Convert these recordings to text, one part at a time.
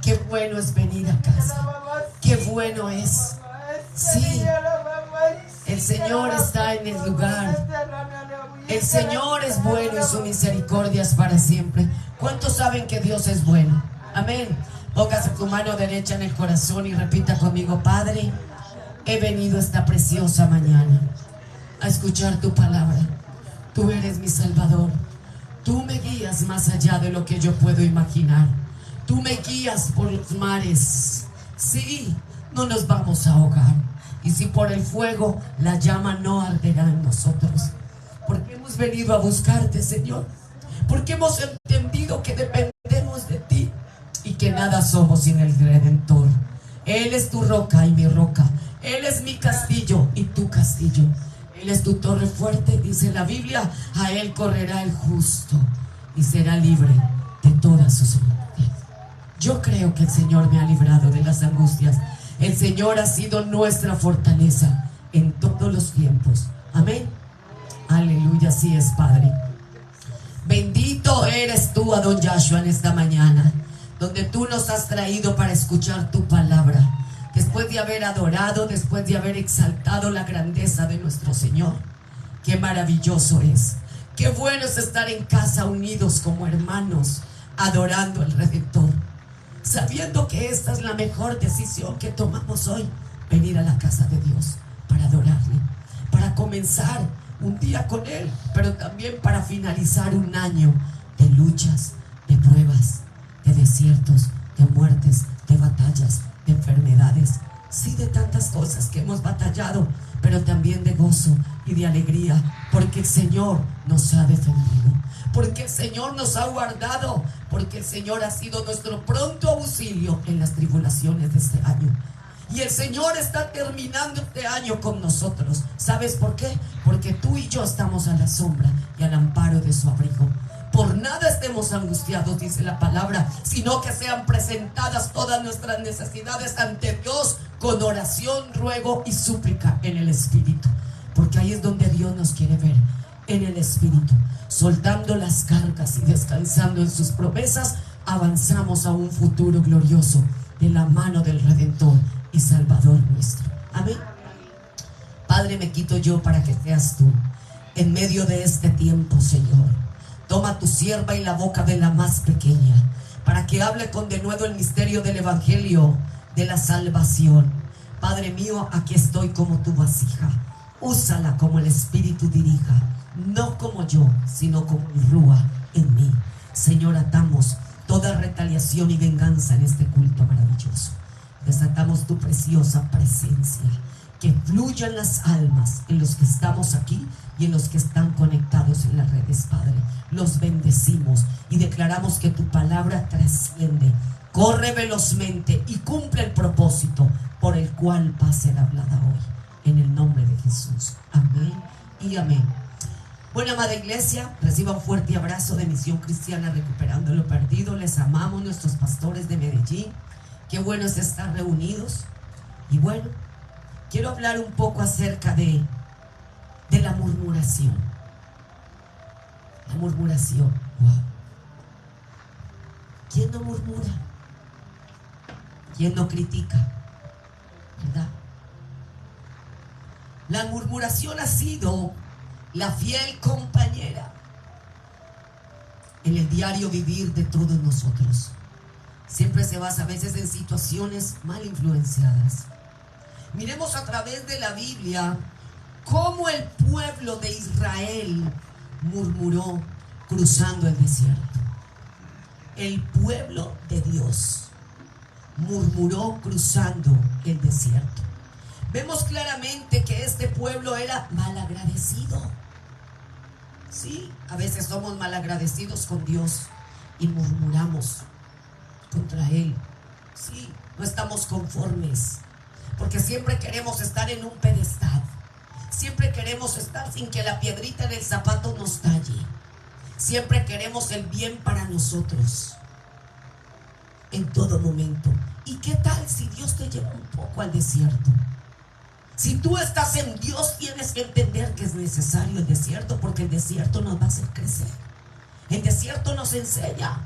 Qué bueno es venir a casa. Qué bueno es. Sí, el Señor está en el lugar. El Señor es bueno y su misericordia es para siempre. ¿Cuántos saben que Dios es bueno? Amén. Póngase tu mano derecha en el corazón y repita conmigo: Padre, he venido esta preciosa mañana a escuchar tu palabra. Tú eres mi Salvador. Tú me guías más allá de lo que yo puedo imaginar. Tú me guías por los mares. Sí, no nos vamos a ahogar. Y si por el fuego, la llama no arderá en nosotros. Porque hemos venido a buscarte, Señor. Porque hemos entendido que dependemos de ti y que nada somos sin el Redentor. Él es tu roca y mi roca. Él es mi castillo y tu castillo. Él es tu torre fuerte, dice la Biblia. A Él correrá el justo y será libre de todas sus angustias. Yo creo que el Señor me ha librado de las angustias. El Señor ha sido nuestra fortaleza en todos los tiempos. Amén. Aleluya, así es, Padre. Bendito eres tú, Adon Yahshua, en esta mañana, donde tú nos has traído para escuchar tu palabra. Después de haber adorado, después de haber exaltado la grandeza de nuestro Señor. Qué maravilloso es. Qué bueno es estar en casa unidos como hermanos, adorando al Redentor. Sabiendo que esta es la mejor decisión que tomamos hoy. Venir a la casa de Dios para adorarle. Para comenzar un día con Él, pero también para finalizar un año de luchas, de pruebas, de desiertos, de muertes, de batallas, de enfermedades, sí, de tantas cosas que hemos batallado, pero también de gozo y de alegría, porque el Señor nos ha defendido, porque el Señor nos ha guardado, porque el Señor ha sido nuestro pronto auxilio en las tribulaciones de este año. Y el Señor está terminando este año con nosotros. ¿Sabes por qué? Porque tú y yo estamos a la sombra y al amparo de su abrigo. Por nada estemos angustiados, dice la palabra, sino que sean presentadas todas nuestras necesidades ante Dios con oración, ruego y súplica en el Espíritu. Porque ahí es donde Dios nos quiere ver, en el Espíritu. Soltando las cargas y descansando en sus promesas, avanzamos a un futuro glorioso de la mano del Redentor y Salvador nuestro. Amén. Padre, me quito yo para que seas tú en medio de este tiempo, Señor. Toma tu sierva y la boca de la más pequeña, para que hable con denuedo el misterio del Evangelio de la salvación. Padre mío, aquí estoy como tu vasija. Úsala como el Espíritu dirija, no como yo, sino como el Rúa en mí. Señor, atamos toda retaliación y venganza en este culto maravilloso. Desatamos tu preciosa presencia, que fluyan las almas en los que estamos aquí y en los que están conectados en las redes, Padre. Los bendecimos y declaramos que tu palabra trasciende, corre velozmente y cumple el propósito por el cual va a ser hablada hoy. En el nombre de Jesús. Amén y amén. Bueno, amada iglesia, reciba un fuerte abrazo de Misión Cristiana Recuperando lo Perdido. Les amamos, nuestros pastores de Medellín. Qué bueno es estar reunidos. Y bueno, quiero hablar un poco acerca de la murmuración. La murmuración. Wow. ¿Quién no murmura? ¿Quién no critica? ¿Verdad? La murmuración ha sido la fiel compañera en el diario vivir de todos nosotros. Siempre se basa a veces en situaciones mal influenciadas. Miremos a través de la Biblia cómo el pueblo de Israel murmuró cruzando el desierto. El pueblo de Dios murmuró cruzando el desierto. Vemos claramente que este pueblo era malagradecido. Sí, a veces somos malagradecidos con Dios y murmuramos contra Él. Sí, no estamos conformes, porque siempre queremos estar en un pedestal. Siempre queremos estar sin que la piedrita en el zapato nos talle. Siempre queremos el bien para nosotros en todo momento. ¿Y qué tal si Dios te lleva un poco al desierto? Si tú estás en Dios, tienes que entender que es necesario el desierto, porque el desierto nos va a hacer crecer. El desierto nos enseña.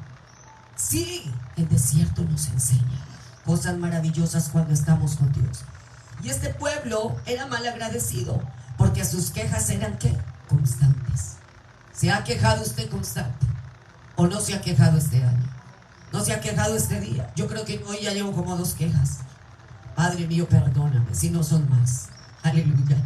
Sí, el desierto nos enseña cosas maravillosas cuando estamos con Dios. Y este pueblo era mal agradecido porque sus quejas eran ¿qué? Constantes. ¿Se ha quejado usted constante? ¿O no se ha quejado este año? ¿No se ha quejado este día? Yo creo que hoy ya llevo como 2 quejas. Padre mío, perdóname si no son más. Aleluya.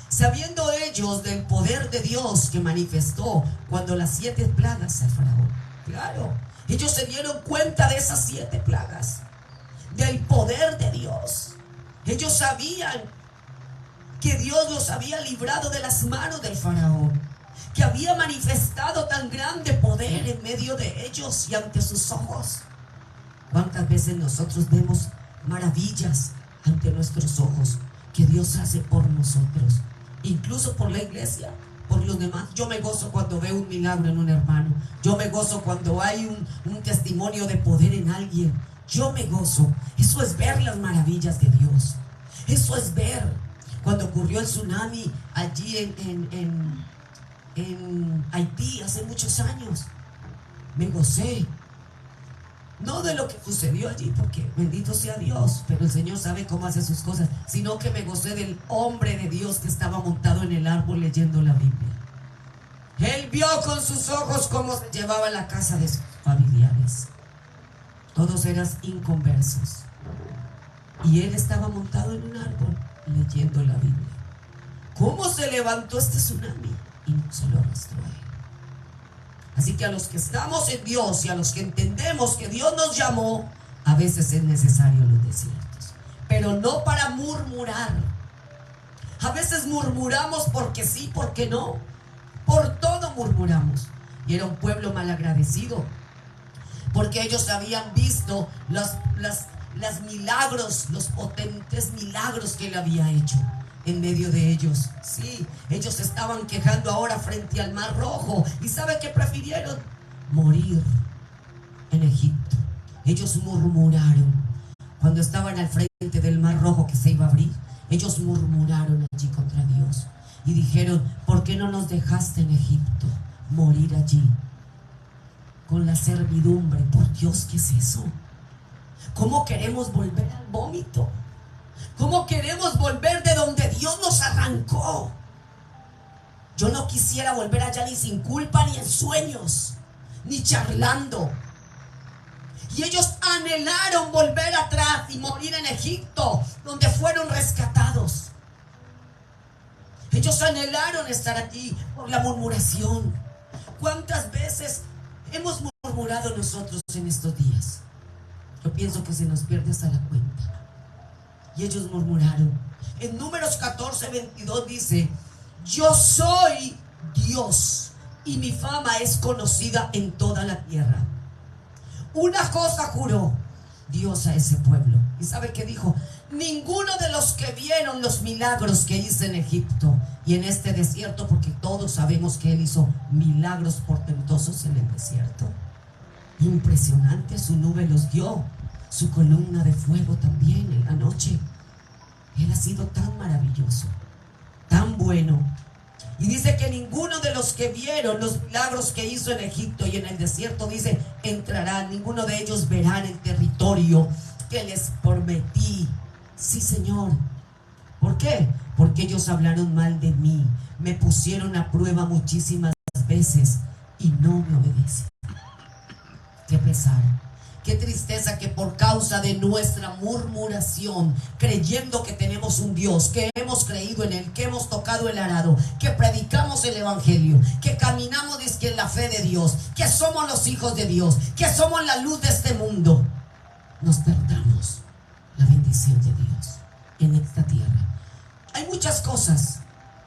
Sabiendo ellos del poder de Dios que manifestó cuando las 7 plagas al faraón. Claro, ellos se dieron cuenta de esas 7 plagas, del poder de Dios. Ellos sabían que Dios los había librado de las manos del faraón, que había manifestado tan grande poder en medio de ellos y ante sus ojos. ¿Cuántas veces nosotros vemos maravillas ante nuestros ojos que Dios hace por nosotros? Incluso por la iglesia, por los demás. Yo me gozo cuando veo un milagro en un hermano. Yo me gozo cuando hay un testimonio de poder en alguien. Yo me gozo. Eso es ver las maravillas de Dios. Eso es ver. Cuando ocurrió el tsunami allí en Haití hace muchos años, me gocé. No de lo que sucedió allí, porque bendito sea Dios, pero el Señor sabe cómo hace sus cosas, sino que me gocé del hombre de Dios que estaba montado en el árbol leyendo la Biblia. Él vio con sus ojos cómo se llevaba la casa de sus familiares. Todos eran inconversos. Y él estaba montado en un árbol leyendo la Biblia. ¿Cómo se levantó este tsunami? Y no se lo arrastró a él. Así que a los que estamos en Dios y a los que entendemos que Dios nos llamó, a veces es necesario los desiertos, pero no para murmurar. A veces murmuramos porque sí, porque no. Por todo murmuramos. Y era un pueblo malagradecido, porque ellos habían visto los milagros, los potentes milagros que él había hecho en medio de ellos. Sí, ellos estaban quejando ahora frente al Mar Rojo. ¿Y sabe qué prefirieron? Morir en Egipto. Ellos murmuraron cuando estaban al frente del Mar Rojo que se iba a abrir. Ellos murmuraron allí contra Dios y dijeron: ¿por qué no nos dejaste en Egipto morir allí con la servidumbre? Por Dios, ¿qué es eso? ¿Cómo queremos volver al vómito? ¿Cómo queremos volver de donde Dios nos arrancó? Yo no quisiera volver allá ni sin culpa, ni en sueños, ni charlando. Y ellos anhelaron volver atrás y morir en Egipto, donde fueron rescatados. Ellos anhelaron estar aquí por la murmuración. ¿Cuántas veces hemos murmurado nosotros en estos días? Yo pienso que se nos pierde hasta la cuenta. Y ellos murmuraron. En Números 14:22 dice: yo soy Dios y mi fama es conocida en toda la tierra. Una cosa juró Dios a ese pueblo. ¿Y sabe qué dijo? Ninguno de los que vieron los milagros que hice en Egipto y en este desierto, porque todos sabemos que él hizo milagros portentosos en el desierto. Impresionante, su nube los guió, su columna de fuego también en la noche. Él ha sido tan maravilloso, tan bueno. Y dice que ninguno de los que vieron los milagros que hizo en Egipto y en el desierto, dice, entrarán. Ninguno de ellos verán el territorio que les prometí. Sí, Señor. ¿Por qué? Porque ellos hablaron mal de mí, me pusieron a prueba muchísimas veces y no me obedecen. Qué pesar, qué tristeza que por causa de nuestra murmuración, creyendo que tenemos un Dios, que hemos creído en Él, que hemos tocado el arado, que predicamos el Evangelio, que caminamos en la fe de Dios, que somos los hijos de Dios, que somos la luz de este mundo, nos perdamos la bendición de Dios en esta tierra. Hay muchas cosas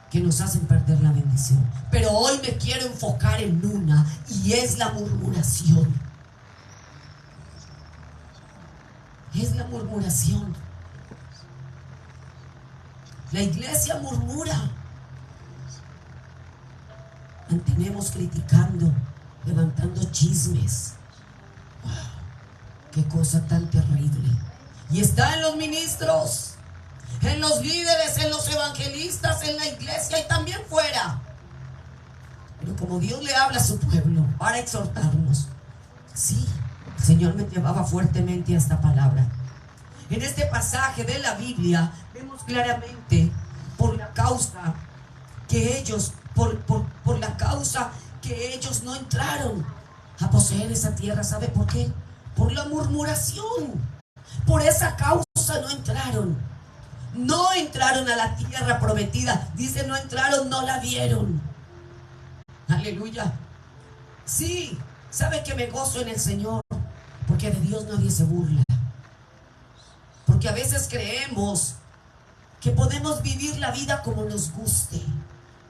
que nos hacen perder la bendición, pero hoy me quiero enfocar en una, y es la murmuración. Es la murmuración. La iglesia murmura. Mantenemos criticando, levantando chismes. ¡Wow! ¡Qué cosa tan terrible! Y está en los ministros, en los líderes, en los evangelistas, en la iglesia y también fuera. Pero como Dios le habla a su pueblo para exhortarnos, sí, Señor me llevaba fuertemente a esta palabra. En este pasaje de la Biblia vemos claramente por la causa que ellos, por la causa que ellos no entraron a poseer esa tierra. ¿Sabe por qué? Por la murmuración. Por esa causa no entraron. No entraron a la tierra prometida. Dice, no entraron, no la vieron. Aleluya. Sí, ¿sabe que me gozo en el Señor? Porque de Dios nadie se burla. Porque a veces creemos que podemos vivir la vida como nos guste.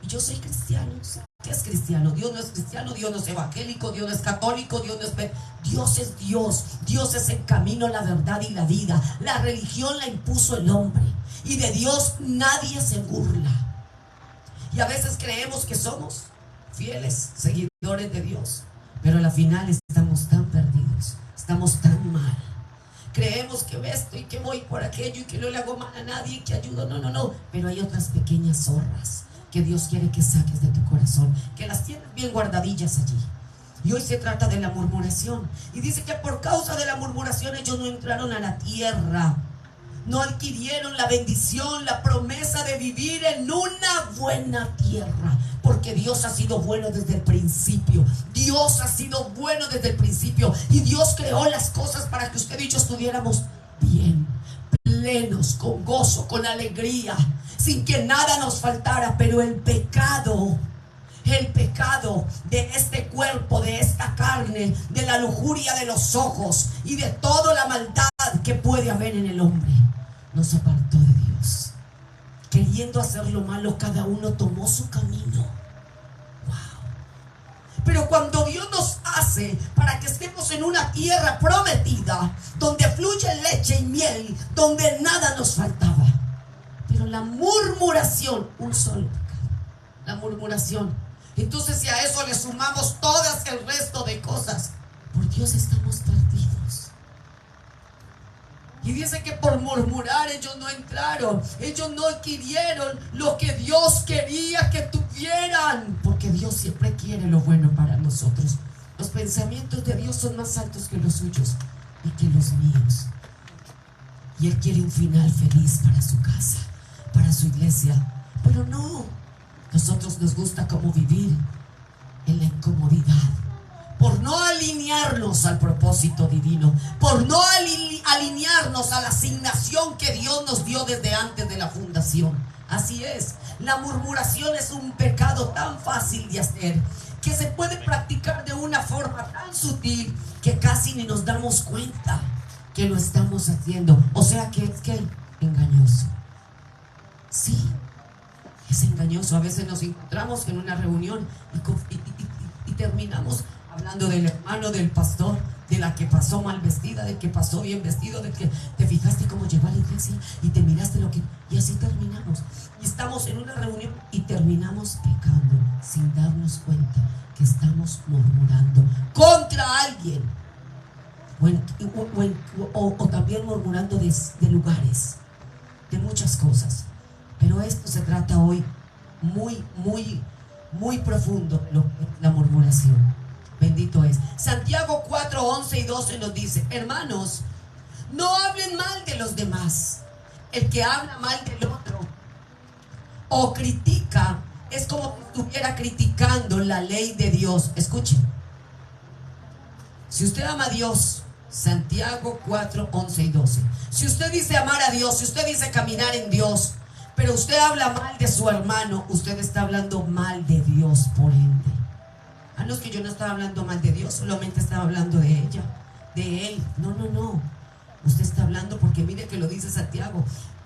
Y yo soy cristiano. ¿Qué es cristiano? Dios no es cristiano, Dios no es evangélico, Dios no es católico, Dios no es... Dios es Dios. Dios es el camino, la verdad y la vida. La religión la impuso el hombre. Y de Dios nadie se burla. Y a veces creemos que somos fieles seguidores de Dios. Pero a la final estamos tan perdidos. Estamos tan mal. Creemos que esto y que voy por aquello y que no le hago mal a nadie, que ayudo. No, no, no. Pero hay otras pequeñas zorras que Dios quiere que saques de tu corazón, que las tienes bien guardadillas allí. Y hoy se trata de la murmuración. Y dice que por causa de la murmuración ellos no entraron a la tierra. No adquirieron la bendición, la promesa de vivir en una buena tierra. Porque Dios ha sido bueno desde el principio. Dios ha sido bueno desde el principio. Y Dios creó las cosas para que usted y yo estuviéramos bien, plenos, con gozo, con alegría, sin que nada nos faltara. Pero el pecado de este cuerpo, de esta carne, de la lujuria de los ojos y de toda la maldad que puede haber en el hombre, nos apartó de Dios. Queriendo hacer lo malo, cada uno tomó su camino. Wow. Pero cuando Dios nos hace para que estemos en una tierra prometida, donde fluye leche y miel, donde nada nos faltaba, pero la murmuración, un solo pecado, la murmuración. Entonces, si a eso le sumamos todas el resto de cosas, por Dios estamos perdidos. Y dice que por murmurar ellos no entraron, ellos no adquirieron lo que Dios quería que tuvieran, porque Dios siempre quiere lo bueno para nosotros. Los pensamientos de Dios son más altos que los suyos y que los míos. Y Él quiere un final feliz para su casa, para su iglesia. Pero no, nosotros nos gusta como vivir en la incomodidad, por no alinearnos al propósito divino, por no alinearnos a la asignación que Dios nos dio desde antes de la fundación. Así es, la murmuración es un pecado tan fácil de hacer, que se puede practicar de una forma tan sutil que casi ni nos damos cuenta que lo estamos haciendo. O sea que es engañoso. Sí, es engañoso. A veces nos encontramos en una reunión y terminamos hablando del hermano, del pastor, de la que pasó mal vestida, del que pasó bien vestido, del que te fijaste cómo llegó a la iglesia y te miraste lo que... Y así terminamos. Y estamos en una reunión y terminamos pecando sin darnos cuenta que estamos murmurando contra alguien. O también murmurando de lugares, de muchas cosas. Pero esto se trata hoy muy profundo, la murmuración. Bendito es. Santiago 4, 11 y 12 nos dice: hermanos, no hablen mal de los demás. El que habla mal del otro o critica es como si estuviera criticando la ley de Dios. Escuchen, si usted ama a Dios, Santiago 4, 11 y 12, si usted dice amar a Dios, si usted dice caminar en Dios, pero usted habla mal de su hermano, usted está hablando mal de Dios, por ende. Ah, no, es que yo no estaba hablando mal de Dios, solamente estaba hablando de ella, de él. No. Usted está hablando, porque mire que lo dice Santiago: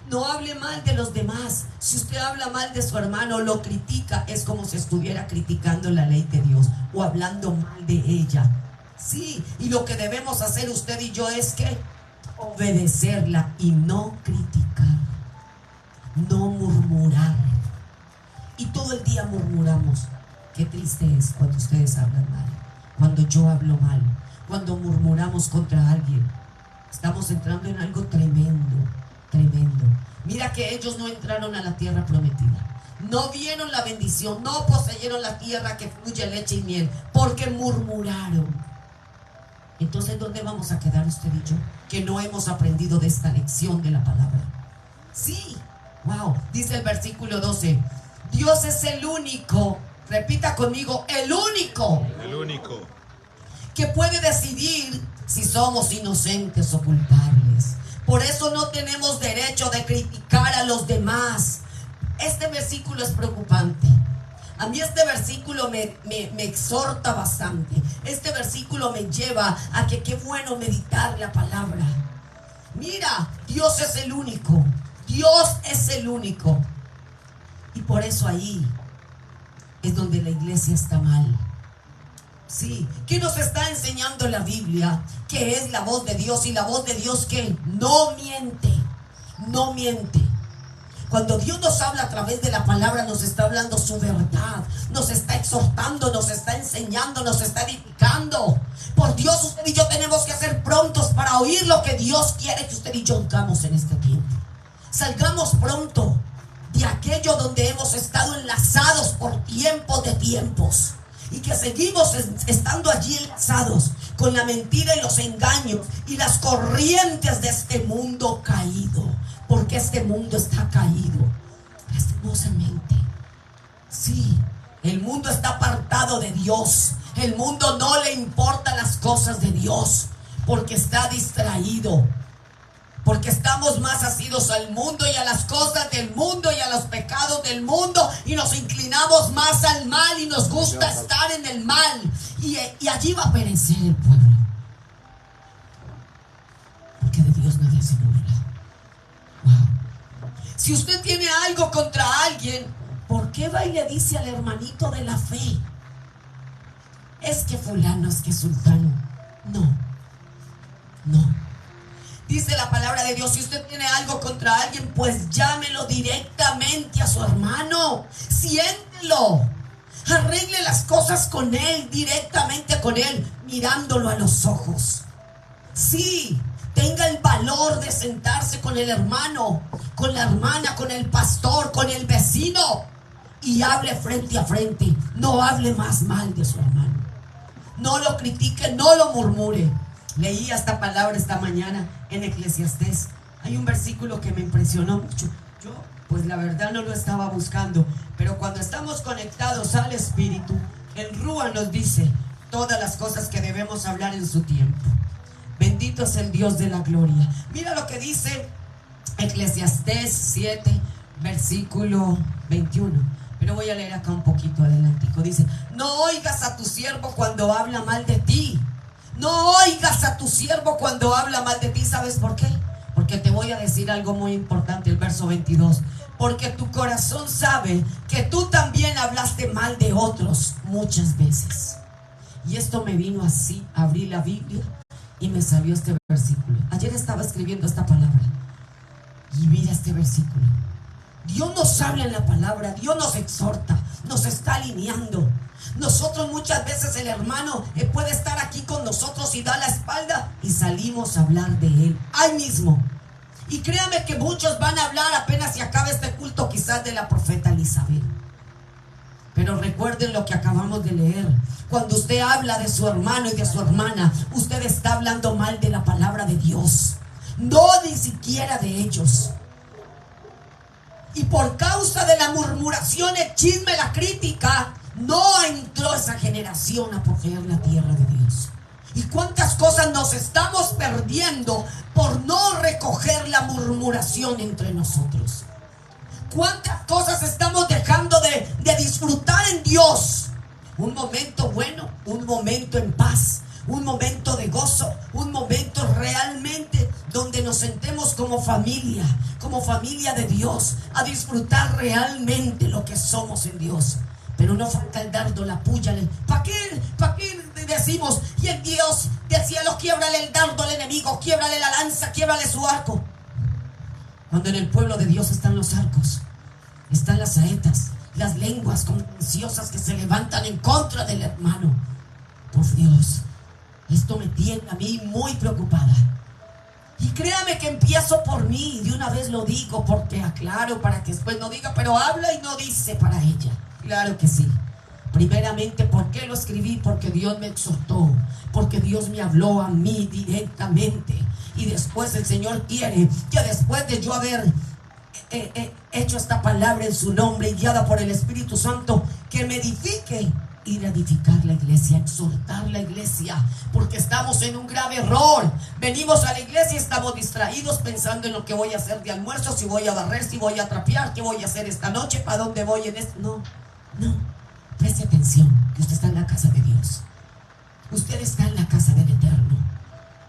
no hable mal de los demás. Si usted habla mal de su hermano, lo critica, es como si estuviera criticando la ley de Dios o hablando mal de ella. Sí, y lo que debemos hacer usted y yo es que obedecerla y no criticar, no murmurar. Y todo el día murmuramos. Qué triste es cuando ustedes hablan mal, cuando yo hablo mal, cuando murmuramos contra alguien. Estamos entrando en algo tremendo, tremendo. Mira que ellos no entraron a la tierra prometida, no vieron la bendición, no poseyeron la tierra que fluye leche y miel, porque murmuraron. Entonces, ¿dónde vamos a quedar usted y yo? Que no hemos aprendido de esta lección de la palabra. Sí, wow, dice el versículo 12. Dios es el único, repita conmigo, el único que puede decidir si somos inocentes o culpables. Por eso no tenemos derecho de criticar a los demás. Este versículo es preocupante. A mí este versículo me exhorta bastante. Este versículo me lleva a que qué bueno meditar la palabra. Mira, Dios es el único. Dios es el único. Y por eso ahí es donde la iglesia está mal. Sí, ¿qué nos está enseñando la Biblia? Que es la voz de Dios. Y la voz de Dios que no miente. No miente. Cuando Dios nos habla a través de la palabra, nos está hablando su verdad, nos está exhortando, nos está enseñando, nos está edificando. Por Dios, usted y yo tenemos que ser prontos para oír lo que Dios quiere que usted y yo hagamos en este tiempo. Salgamos pronto de aquello donde hemos estado enlazados por tiempos de tiempos. Y que seguimos estando allí enlazados con la mentira y los engaños y las corrientes de este mundo caído. Porque este mundo está caído, lastimosamente. Sí, el mundo está apartado de Dios. El mundo no le importa las cosas de Dios, porque está distraído. Porque estamos más asidos al mundo y a las cosas del mundo y a los pecados del mundo. Y nos inclinamos más al mal y nos gusta estar en el mal. Y allí va a perecer el pueblo. Porque de Dios nadie se burla. Wow. Si usted tiene algo contra alguien, ¿por qué va y le dice al hermanito de la fe? Es que fulano, es que sultano. No. Dice la palabra de Dios, si usted tiene algo contra alguien, pues llámelo directamente a su hermano. Siéntelo. Arregle las cosas con él, directamente con él, mirándolo a los ojos. Sí. Tenga el valor de sentarse con el hermano, con la hermana, con el pastor, con el vecino y hable frente a frente. No hable más mal de su hermano. No lo critique, no lo murmure. Leí esta palabra esta mañana en Eclesiastés. Hay un versículo que me impresionó mucho. Yo, pues la verdad no lo estaba buscando, pero cuando estamos conectados al Espíritu, el Rúa nos dice todas las cosas que debemos hablar en su tiempo. Bendito es el Dios de la gloria. Mira lo que dice Eclesiastés 7, versículo 21. Pero voy a leer acá un poquito adelantico. Dice, no oigas a tu siervo cuando habla mal de ti. No oigas a tu siervo cuando habla mal de ti. ¿Sabes por qué? Porque te voy a decir algo muy importante, el verso 22. Porque tu corazón sabe que tú también hablaste mal de otros muchas veces. Y esto me vino así, abrí la Biblia y me salió este versículo. Ayer estaba escribiendo esta palabra y mira este versículo. Dios nos habla en la palabra, Dios nos exhorta, nos está alineando. Nosotros muchas veces el hermano puede estar aquí con nosotros y da la espalda y salimos a hablar de él ahí mismo. Y créame que muchos van a hablar apenas si acabe este culto, quizás de la profeta Elizabeth. Pero recuerden lo que acabamos de leer. Cuando usted habla de su hermano y de su hermana, usted está hablando mal de la palabra de Dios. No ni siquiera de ellos. Y por causa de la murmuración, el chisme, la crítica, no entró esa generación a poseer la tierra de Dios. Y cuántas cosas nos estamos perdiendo por no recoger la murmuración entre nosotros. Cuántas cosas estamos dejando de disfrutar en Dios. Un momento bueno, un momento en paz, un momento de gozo, un momento realmente donde nos sentemos como familia de Dios, a disfrutar realmente lo que somos en Dios. Pero no falta el dardo, la puya. ¿Para qué decimos? Y el Dios del cielo, quiebrale el dardo al enemigo, quiebrale la lanza, quiebrale su arco. Cuando en el pueblo de Dios están los arcos, están las saetas, las lenguas contenciosas que se levantan en contra del hermano. Por Dios, esto me tiene a mí muy preocupada. Y créame que empiezo por mí, y de una vez lo digo porque aclaro para que después no diga, pero habla y no dice para ella. Claro que sí. primeramente, ¿por qué lo escribí? Porque Dios me exhortó, porque Dios me habló a mí directamente. Y después el Señor quiere que después de yo haber hecho esta palabra en su nombre y guiada por el Espíritu Santo, que me edifique, ir a edificar la iglesia, exhortar la iglesia, porque estamos en un grave error. Venimos a la iglesia y estamos distraídos pensando en lo que voy a hacer de almuerzo, si voy a barrer, si voy a trapear, qué voy a hacer esta noche, para dónde voy en esto. No, preste atención, que usted está en la casa de Dios. Usted está en la casa del Eterno.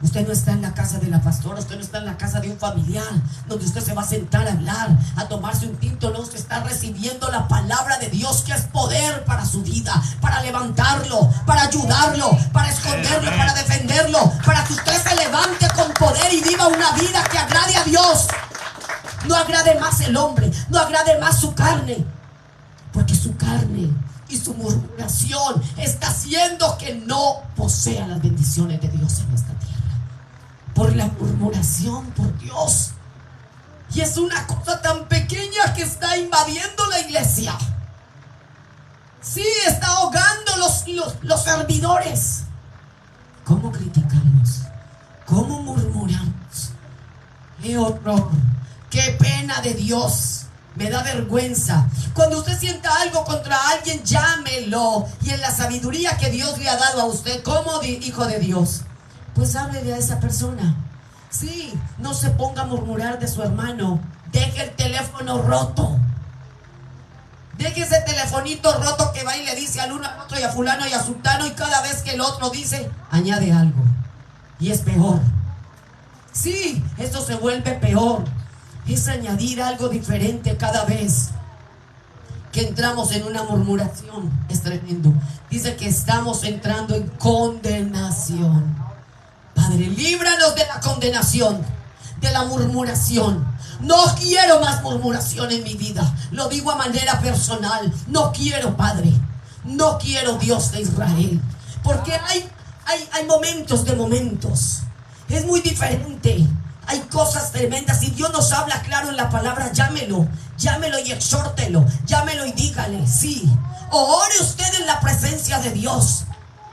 Usted no está en la casa de la pastora, usted no está en la casa de un familiar donde usted se va a sentar a hablar, a tomarse un tinto. No, usted está recibiendo la palabra de Dios, que es poder para su vida, para levantarlo, para ayudarlo, para esconderlo, para defenderlo, para que usted se levante con poder y viva una vida que agrade a Dios. No agrade más el hombre, no agrade más su carne, porque su carne y su murmuración está haciendo que no posea las bendiciones de Dios en esta tierra. Por la murmuración, por Dios. Y es una cosa tan pequeña que está invadiendo la iglesia. Sí, está ahogando los servidores. ¿Cómo criticamos? ¿Cómo murmuramos? ¡Qué horror! ¡Qué pena de Dios! Me da vergüenza. Cuando usted sienta algo contra alguien, llámelo. Y en la sabiduría que Dios le ha dado a usted como hijo de Dios, pues háblele a esa persona. Sí, no se ponga a murmurar de su hermano. Deje el teléfono roto. Deje ese telefonito roto que va y le dice al uno, al otro, y a fulano y a sultano, y cada vez que el otro dice, añade algo. Y es peor. Sí, esto se vuelve peor. Es añadir algo diferente cada vez que entramos en una murmuración. Es tremendo. Dice que estamos entrando en condenación. Padre, líbranos de la condenación, de la murmuración. No quiero más murmuración en mi vida. Lo digo a manera personal. No quiero, Padre. No quiero, Dios de Israel. Porque hay momentos de momentos. Es muy diferente. Hay cosas tremendas. Y Dios nos habla claro en la palabra. Llámelo y exhórtelo. Llámelo y dígale, sí. O ore usted en la presencia de Dios.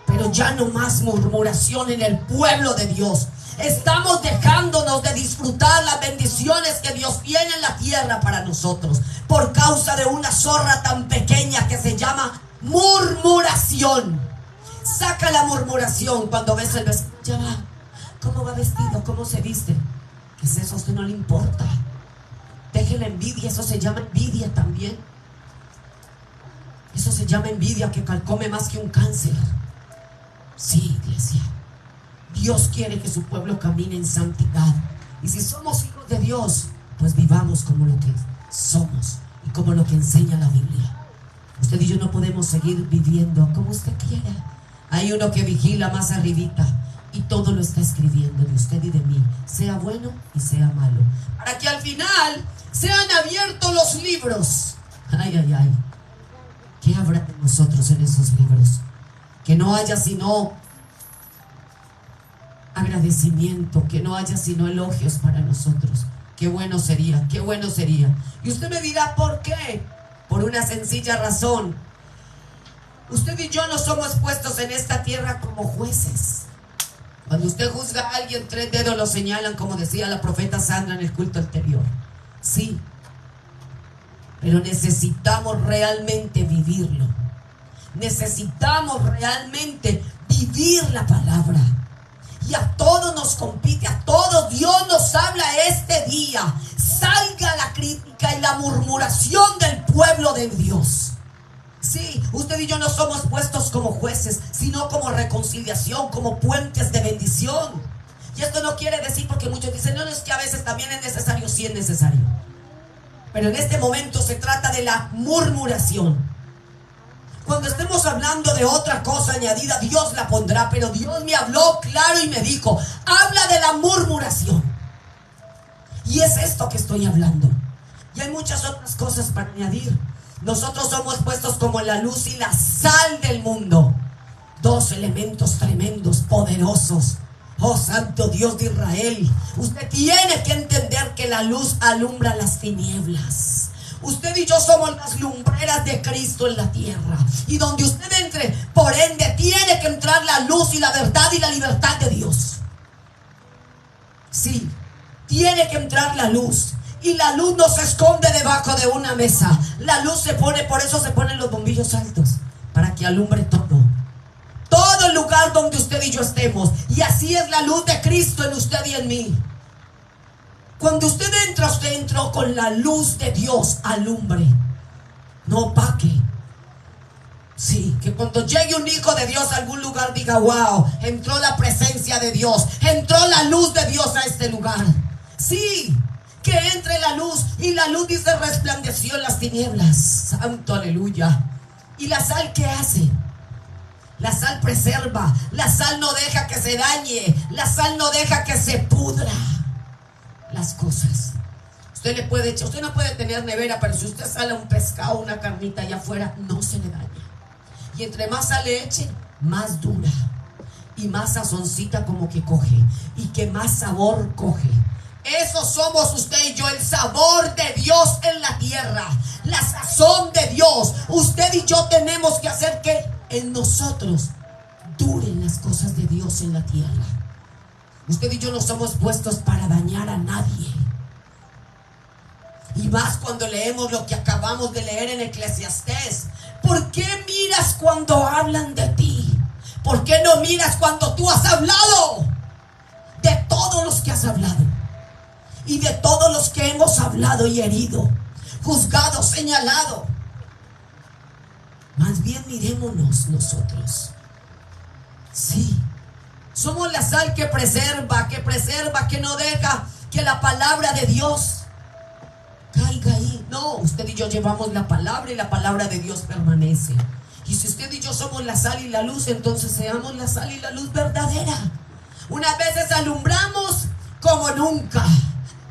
Pero ya no más murmuración en el pueblo de Dios. Estamos dejándonos de disfrutar las bendiciones que Dios tiene en la tierra para nosotros, por causa de una zorra tan pequeña que se llama murmuración. Saca la murmuración cuando ves el vestido. Ya va. ¿Cómo va vestido? ¿Cómo se viste? ¿Qué es eso? A usted no le importa. Deje la envidia. Eso se llama envidia también. Eso se llama envidia, que calcome más que un cáncer. Sí, iglesia. Dios quiere que su pueblo camine en santidad. Y si somos hijos de Dios, pues vivamos como lo que somos y como lo que enseña la Biblia. Usted y yo no podemos seguir viviendo como usted quiera. Hay uno que vigila más arribita y todo lo está escribiendo de usted y de mí, sea bueno y sea malo, para que al final sean abiertos los libros. Ay, ay, ay. ¿Qué habrá de nosotros en esos libros? Que no haya sino agradecimiento, que no haya sino elogios para nosotros. Qué bueno sería, qué bueno sería. Y usted me dirá, ¿por qué? Por una sencilla razón. Usted y yo no somos puestos en esta tierra como jueces. Cuando usted juzga a alguien, 3 dedos lo señalan, como decía la profeta Sandra en el culto anterior. Sí, pero necesitamos realmente vivirlo. Necesitamos realmente vivir la palabra. Y a todos nos compite, a todos Dios nos habla este día. Salga la crítica y la murmuración del pueblo de Dios. Sí, usted y yo no somos puestos como jueces, sino como reconciliación, como puentes de bendición. Y esto no quiere decir, porque muchos dicen, no, es que a veces también es necesario, sí es necesario. Pero en este momento se trata de la murmuración. Cuando estemos hablando de otra cosa añadida, Dios la pondrá. Pero Dios me habló claro y me dijo, habla de la murmuración. Y es esto que estoy hablando. Y hay muchas otras cosas para añadir. Nosotros somos puestos como la luz y la sal del mundo. 2 elementos tremendos, poderosos. Oh, santo Dios de Israel. Usted tiene que entender que la luz alumbra las tinieblas. Usted y yo somos las lumbreras de Cristo en la tierra. Y donde usted entre, por ende, tiene que entrar la luz y la verdad y la libertad de Dios. Sí, tiene que entrar la luz. Y la luz no se esconde debajo de una mesa. La luz se pone, por eso se ponen los bombillos altos, para que alumbre todo. Todo el lugar donde usted y yo estemos. Y así es la luz de Cristo en usted y en mí. Cuando usted entró con la luz de Dios, alumbre. No opaque. Sí, que cuando llegue un hijo de Dios a algún lugar diga, wow, entró la presencia de Dios, entró la luz de Dios a este lugar. Sí, que entre la luz. Y la luz dice resplandeció en las tinieblas. Santo aleluya. ¿Y la sal qué hace? La sal preserva. La sal no deja que se dañe. La sal no deja que se pudra las cosas. Usted no puede tener nevera, pero si usted sale un pescado, una carnita allá afuera, no se le daña. Y entre más sal le eche, más dura y más sazoncita como que coge, y que más sabor coge. Eso somos usted y yo, el sabor de Dios en la tierra, la sazón de Dios. Usted y yo tenemos que hacer que en nosotros duren las cosas de Dios en la tierra. Usted y yo no somos puestos para dañar a nadie. Y más cuando leemos lo que acabamos de leer en Eclesiastés. ¿Por qué miras cuando hablan de ti? ¿Por qué no miras cuando tú has hablado? De todos los que has hablado. Y de todos los que hemos hablado y herido, juzgado, señalado. Más bien mirémonos nosotros. Sí. Somos la sal que preserva, que no deja que la palabra de Dios caiga ahí. No, usted y yo llevamos la palabra y la palabra de Dios permanece. Y si usted y yo somos la sal y la luz, entonces seamos la sal y la luz verdadera. Unas veces alumbramos como nunca.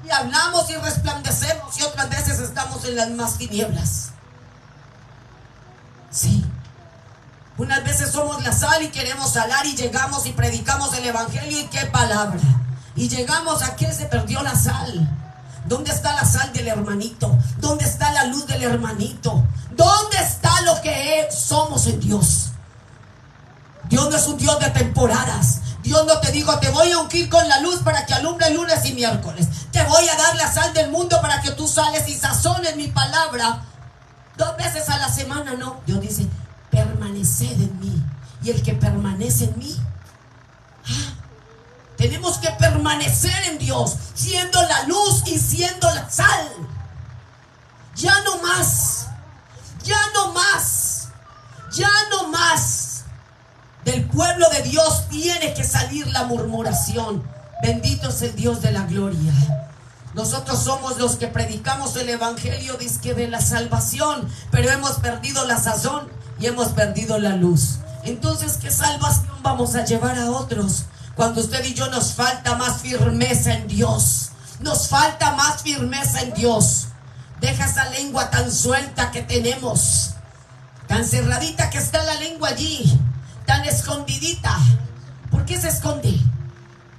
Y hablamos y resplandecemos, y otras veces estamos en las más tinieblas. Sí. Unas veces somos la sal y queremos salar y llegamos y predicamos el evangelio, y qué palabra. Y llegamos a que se perdió la sal. ¿Dónde está la sal del hermanito? ¿Dónde está la luz del hermanito? ¿Dónde está lo que somos en Dios? Dios no es un Dios de temporadas. Dios no te dijo, te voy a ungir con la luz para que alumbre lunes y miércoles. Te voy a dar la sal del mundo para que tú sales y sazones mi palabra 2 veces a la semana. No, Dios dice, permaneced en mí. Y el que permanece en mí, tenemos que permanecer en Dios, siendo la luz y siendo la sal. Ya no más. Ya no más. Ya no más. Del pueblo de Dios tiene que salir la murmuración. Bendito es el Dios de la gloria. Nosotros somos los que predicamos el evangelio dizque de la salvación, pero hemos perdido la sazón y hemos perdido la luz. Entonces, ¿qué salvación vamos a llevar a otros? Cuando usted y yo nos falta más firmeza en Dios. Nos falta más firmeza en Dios. Deja esa lengua tan suelta que tenemos, tan cerradita que está la lengua allí, tan escondidita. ¿Por qué se esconde?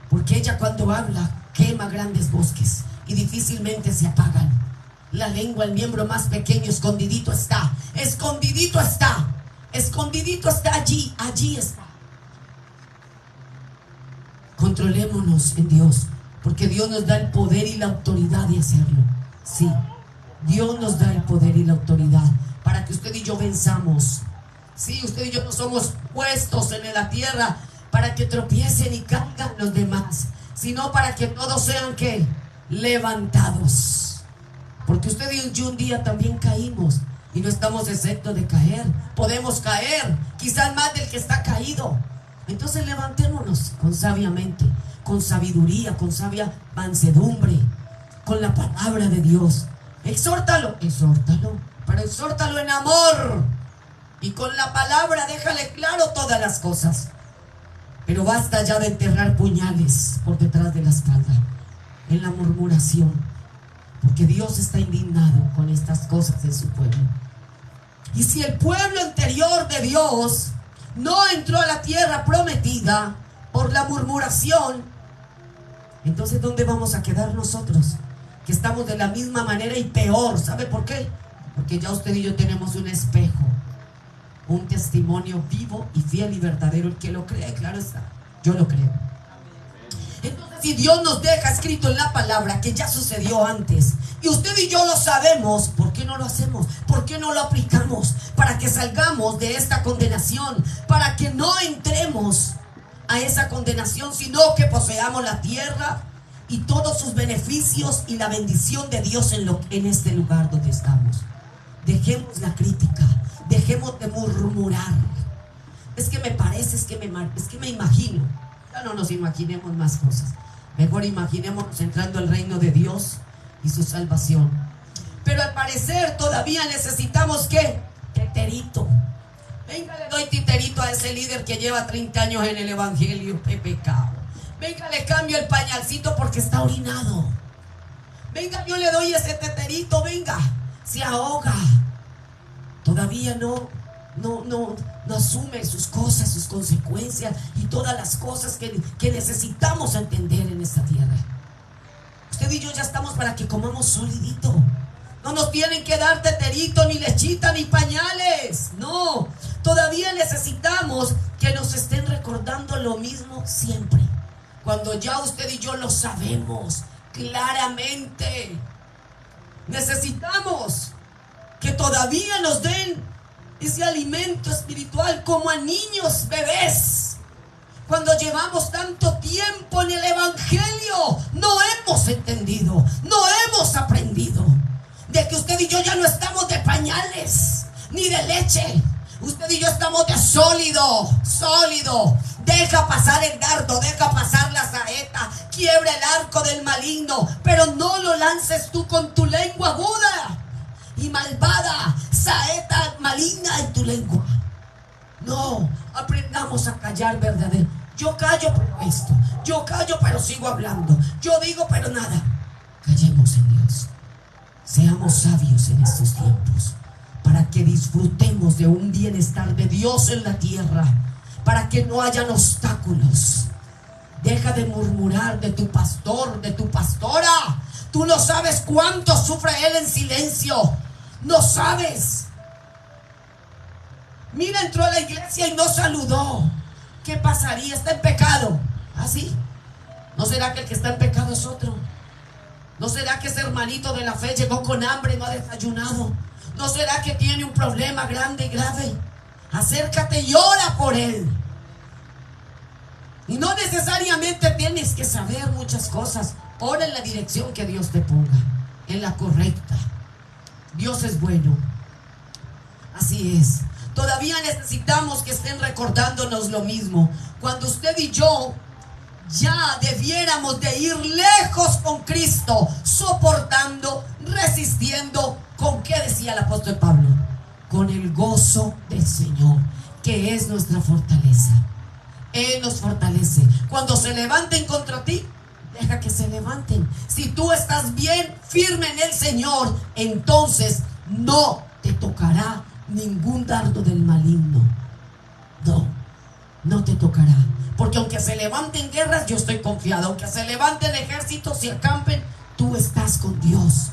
Porque ella cuando habla quema grandes bosques y difícilmente se apagan. La lengua, el miembro más pequeño, escondidito está. Escondidito está. Escondidito está allí. Allí está. Controlémonos en Dios, porque Dios nos da el poder y la autoridad de hacerlo. Sí, Dios nos da el poder y la autoridad para que usted y yo venzamos. Sí, usted y yo no somos puestos en la tierra para que tropiecen y caigan los demás, sino para que todos sean ¿qué? Levantados. Porque usted y yo un día también caímos y no estamos exentos de caer. Podemos caer, quizás más del que está caído. Entonces levantémonos con sabiamente, con sabiduría, con sabia mansedumbre, con la palabra de Dios. Exhórtalo, pero exhórtalo en amor. Y con la palabra déjale claro todas las cosas. Pero basta ya de enterrar puñales por detrás de la espalda, en la murmuración, porque Dios está indignado con estas cosas de su pueblo. Y si el pueblo anterior de Dios no entró a la tierra prometida por la murmuración, entonces ¿dónde vamos a quedar nosotros? que estamos de la misma manera y peor. ¿Sabe por qué? Porque ya usted y yo tenemos un espejo, un testimonio vivo y fiel y verdadero. El que lo cree, claro está, yo lo creo. Entonces, si Dios nos deja escrito en la palabra que ya sucedió antes y usted y yo lo sabemos, ¿por qué no lo hacemos? ¿Por qué no lo aplicamos? Para que salgamos de esta condenación, para que no entremos a esa condenación, sino que poseamos la tierra y todos sus beneficios y la bendición de Dios en este lugar donde estamos. Dejemos la crítica, dejemos de murmurar. Es que me parece, es que me imagino. Ya no nos imaginemos más cosas. Mejor imaginémonos entrando al reino de Dios y su salvación. Pero al parecer todavía necesitamos ¿qué? Teterito. Venga, le doy titerito a ese líder que lleva 30 años en el evangelio. ¡Qué pecado! Venga, le cambio el pañalcito porque está orinado. Venga, yo le doy ese teterito. Venga, se ahoga. Todavía no asume sus cosas, sus consecuencias y todas las cosas que necesitamos entender en esta tierra. Usted y yo ya estamos para que comamos solidito. No nos tienen que dar teterito, ni lechita, ni pañales. No, todavía necesitamos que nos estén recordando lo mismo siempre, cuando ya usted y yo lo sabemos claramente. Necesitamos que todavía nos den ese alimento espiritual como a niños, bebés. Cuando llevamos tanto tiempo en el evangelio, no hemos entendido, no hemos aprendido de que usted y yo ya no estamos de pañales ni de leche. Usted y yo estamos de sólido. Deja pasar el dardo, deja pasar la saeta, quiebra el arco del maligno, pero no lo lances tú con tu lengua aguda y malvada, saeta maligna en tu lengua. No, aprendamos a callar verdadero. Yo callo pero esto, yo callo pero sigo hablando, yo digo pero nada. Callemos en Dios. Seamos sabios en estos tiempos, para que disfrutemos de un bienestar de Dios en la tierra, para que no hayan obstáculos. Deja de murmurar de tu pastor, de tu pastora. Tú no sabes cuánto sufre él en silencio. No sabes. Mira, entró a la iglesia y no saludó. ¿Qué pasaría? Está en pecado. ¿Así? ¿No será que el que está en pecado es otro? ¿No será que ese hermanito de la fe llegó con hambre y no ha desayunado? ¿No será que tiene un problema grande y grave? Acércate y ora por él. Y no necesariamente tienes que saber muchas cosas. Ora en la dirección que Dios te ponga, en la correcta. Dios es bueno. Así es. Todavía necesitamos que estén recordándonos lo mismo. Cuando usted y yo ya debiéramos de ir lejos con Cristo, soportando, resistiendo. ¿Con qué decía el apóstol Pablo? Con el gozo del Señor, que es nuestra fortaleza. Él nos fortalece. Cuando se levanten contra ti, deja que se levanten. Si tú estás bien firme en el Señor, entonces no te tocará ningún dardo del maligno. No te tocará. Porque aunque se levanten guerras, yo estoy confiado. Aunque se levanten ejércitos y acampen, tú estás con Dios.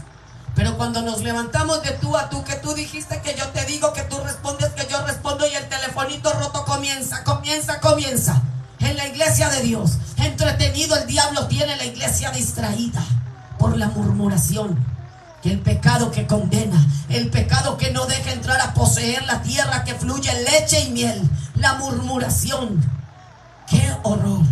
Pero cuando nos levantamos de tú a tú, que tú dijiste, que yo te digo, que tú respondes, que yo respondo, y el telefonito roto comienza. En la iglesia de Dios, entretenido, el diablo tiene la iglesia distraída por la murmuración. Que el pecado que condena, el pecado que no deja entrar a poseer la tierra que fluye leche y miel, la murmuración. ¡Qué horror!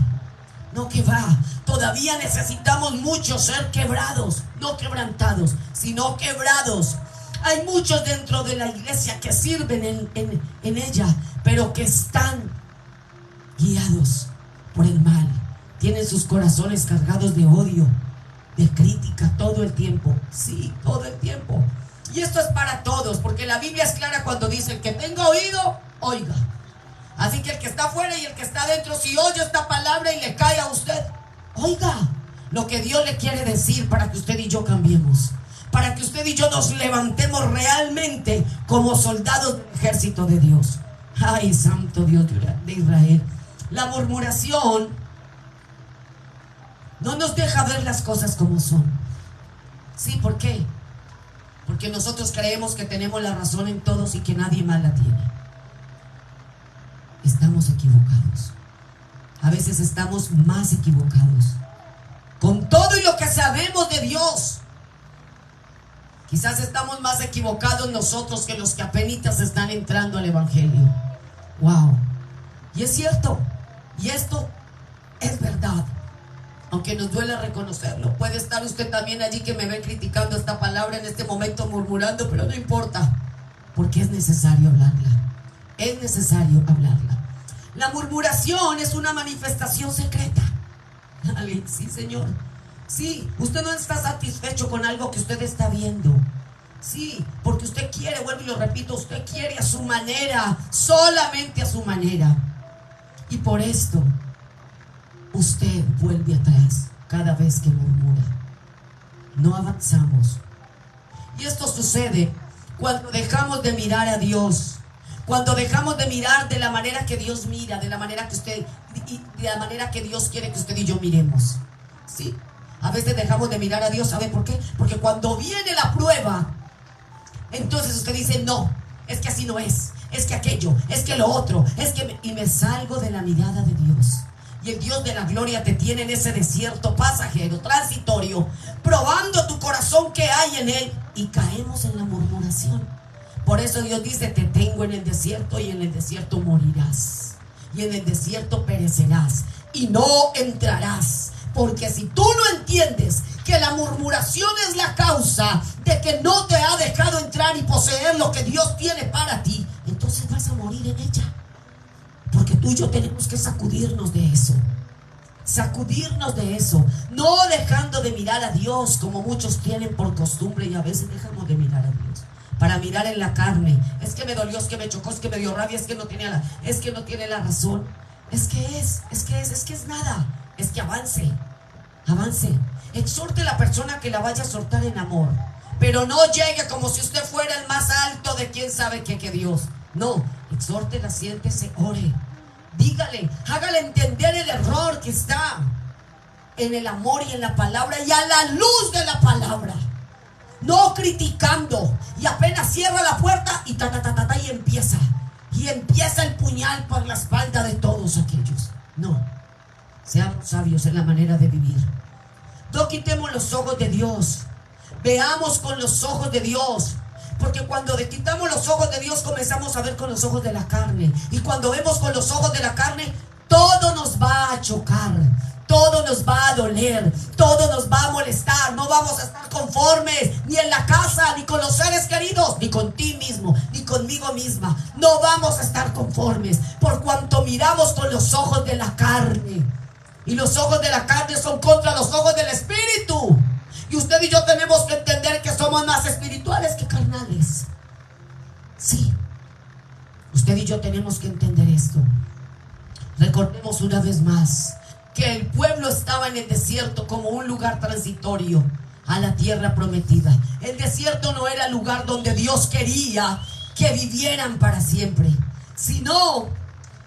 No, que va. Todavía necesitamos mucho ser quebrados, no quebrantados, sino quebrados. Hay muchos dentro de la iglesia que sirven en ella, pero que están guiados por el mal. Tienen sus corazones cargados de odio, de crítica todo el tiempo. Sí, todo el tiempo. Y esto es para todos, porque la Biblia es clara cuando dice: el que tenga oído, oiga. Así que el que está afuera y el que está adentro, si oye esta palabra y le cae a usted, oiga lo que Dios le quiere decir, para que usted y yo cambiemos, para que usted y yo nos levantemos realmente como soldados del ejército de Dios. Ay, santo Dios de Israel. La murmuración no nos deja ver las cosas como son. Sí, ¿por qué? Porque nosotros creemos que tenemos la razón en todos y que nadie más la tiene. Estamos equivocados. A veces estamos más equivocados. Con todo y lo que sabemos de Dios, quizás estamos más equivocados nosotros que los que apenas están entrando al Evangelio. Wow. Y es cierto. Y esto es verdad. Aunque nos duele reconocerlo. Puede estar usted también allí que me ve criticando esta palabra en este momento, murmurando, pero no importa. Porque es necesario hablarla. Es necesario hablarla. La murmuración es una manifestación secreta. Sí, Señor. Sí, usted no está satisfecho con algo que usted está viendo. Sí, porque usted quiere, vuelvo y lo repito, usted quiere a su manera, solamente a su manera. Y por esto, usted vuelve atrás cada vez que murmura. No avanzamos. Y esto sucede cuando dejamos de mirar a Dios. Cuando dejamos de mirar de la manera que Dios mira, de la manera que usted, de la manera que Dios quiere que usted y yo miremos. ¿Sí? A veces dejamos de mirar a Dios, ¿sabe por qué? Porque cuando viene la prueba, entonces usted dice, no, es que así no es que aquello, es que lo otro, y me salgo de la mirada de Dios. Y el Dios de la gloria te tiene en ese desierto pasajero, transitorio, probando tu corazón que hay en él, y caemos en la murmuración. Por eso Dios dice, te tengo en el desierto y en el desierto morirás. Y en el desierto perecerás y no entrarás. Porque si tú no entiendes que la murmuración es la causa de que no te ha dejado entrar y poseer lo que Dios tiene para ti, entonces vas a morir en ella. Porque tú y yo tenemos que sacudirnos de eso. Sacudirnos de eso. No dejando de mirar a Dios como muchos tienen por costumbre, y a veces dejamos de mirar a Dios para mirar en la carne. Es que me dolió, es que me chocó, es que me dio rabia, es que no tiene la razón. Es que es nada. Es que avance. Exhorte a la persona que la vaya a soltar en amor. Pero no llegue como si usted fuera el más alto de quién sabe qué que Dios. No, exhórtela, siéntese, ore. Dígale, hágale entender el error que está en el amor y en la palabra y a la luz de la palabra. No criticando y apenas cierra la puerta y y empieza. Y empieza el puñal por la espalda de todos aquellos. No, seamos sabios en la manera de vivir. No quitemos los ojos de Dios. Veamos con los ojos de Dios. Porque cuando le quitamos los ojos de Dios, comenzamos a ver con los ojos de la carne. Y cuando vemos con los ojos de la carne, todo nos va a chocar, todo nos va a doler, todo nos va a molestar. No vamos a estar conformes, ni en la casa, ni con los seres queridos, ni con ti mismo, ni conmigo misma. No vamos a estar conformes, por cuanto miramos con los ojos de la carne. Y los ojos de la carne son contra los ojos del Espíritu. Y usted y yo tenemos que entender que somos más espirituales que carnales. Sí, usted y yo tenemos que entender esto. Recordemos una vez más que el pueblo estaba en el desierto como un lugar transitorio a la tierra prometida. El desierto no era el lugar donde Dios quería que vivieran para siempre, sino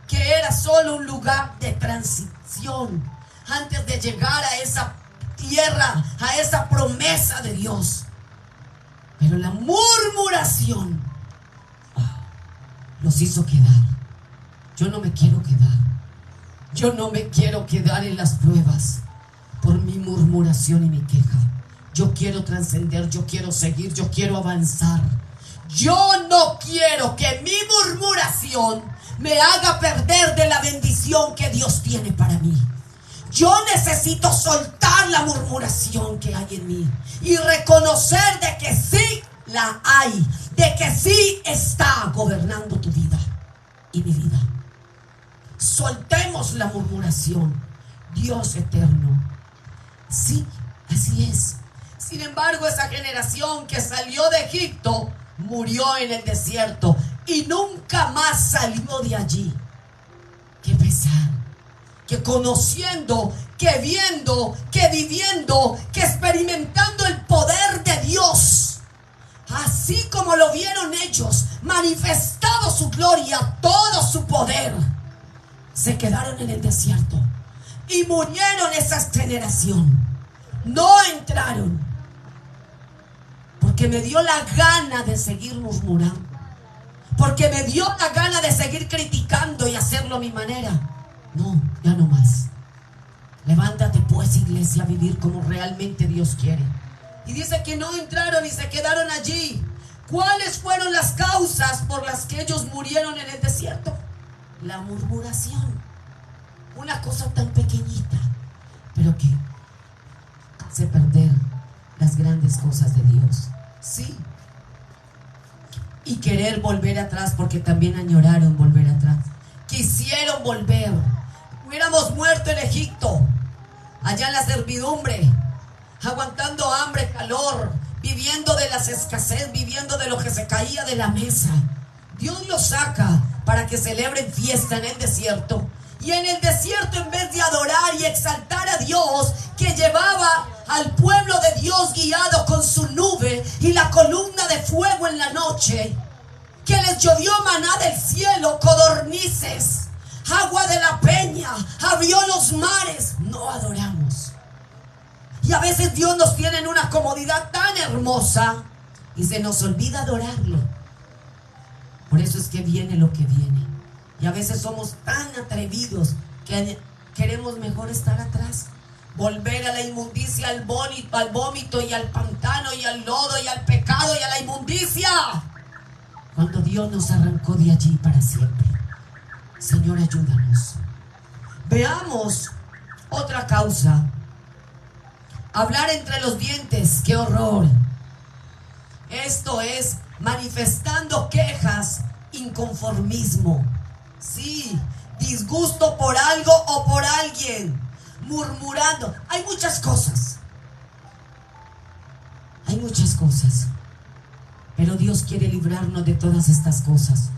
que era solo un lugar de transición antes de llegar a esa tierra, a esa promesa de Dios. Pero la murmuración los hizo quedar. Yo no me quiero quedar. Yo no me quiero quedar en las pruebas por mi murmuración y mi queja. Yo quiero trascender, yo quiero seguir, yo quiero avanzar. Yo no quiero que mi murmuración me haga perder de la bendición que Dios tiene para mí. Yo necesito soltar la murmuración que hay en mí y reconocer de que sí la hay, de que sí está gobernando tu vida y mi vida. Soltemos la murmuración, Dios eterno. Sí, así es. Sin embargo, esa generación que salió de Egipto murió en el desierto y nunca más salió de allí. Qué pesar. Que conociendo, que viendo, que viviendo, que experimentando el poder de Dios, así como lo vieron ellos, manifestado su gloria, todo su poder, se quedaron en el desierto y murieron esa generación. No entraron. porque me dio la gana de seguir murmurando, porque me dio la gana de seguir criticando y hacerlo a mi manera. No, ya no más. Levántate pues, iglesia, a vivir como realmente Dios quiere. Y dice que no entraron y se quedaron allí. ¿Cuáles fueron las causas por las que ellos murieron en el desierto? La murmuración. Una cosa tan pequeñita, pero que hace perder las grandes cosas de Dios. Sí. Y querer volver atrás, porque también añoraron volver atrás. Quisieron volver. Hubiéramos muerto en Egipto, allá en la servidumbre, aguantando hambre, calor, viviendo de las escasez, viviendo de lo que se caía de la mesa. Dios los saca para que celebren fiesta en el desierto. Y en el desierto, en vez de adorar y exaltar a Dios, que llevaba al pueblo de Dios guiado con su nube y la columna de fuego en la noche, que les llovió maná del cielo, codornices, agua de la peña, abrió los mares, no adoramos. Y a veces Dios nos tiene en una comodidad tan hermosa y se nos olvida adorarlo. Por eso es que viene lo que viene. Y a veces somos tan atrevidos que queremos mejor estar atrás, volver a la inmundicia, al vómito y al pantano y al lodo y al pecado y a la inmundicia, cuando Dios nos arrancó de allí para siempre. Señor, ayúdanos. Veamos otra causa. Hablar entre los dientes, qué horror. Esto es manifestando quejas, inconformismo. Sí, disgusto por algo o por alguien, murmurando. Hay muchas cosas. Hay muchas cosas. Pero Dios quiere librarnos de todas estas cosas.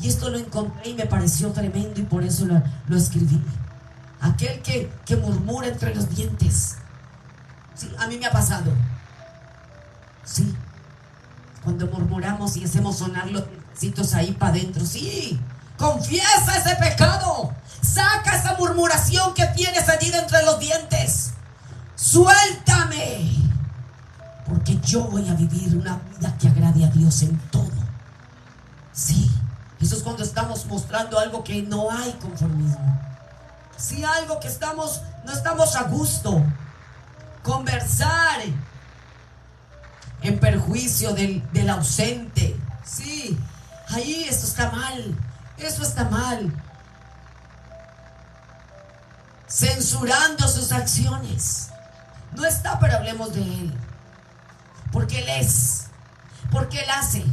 Y esto lo encontré y me pareció tremendo y por eso lo escribí. Aquel que murmura entre los dientes. Sí, a mí me ha pasado. Sí. Cuando murmuramos y hacemos sonar los dientecitos ahí para adentro. Sí. Confiesa ese pecado. Saca esa murmuración que tienes allí dentro de los dientes. Suéltame. Porque yo voy a vivir una vida que agrade a Dios en todo. Sí. Eso es cuando estamos mostrando algo que no hay conformismo. Sí, algo que no estamos a gusto. Conversar en perjuicio del ausente. Sí, ahí esto está mal. Eso está mal. Censurando sus acciones. No está, pero hablemos de él. Porque él es. Porque él hace.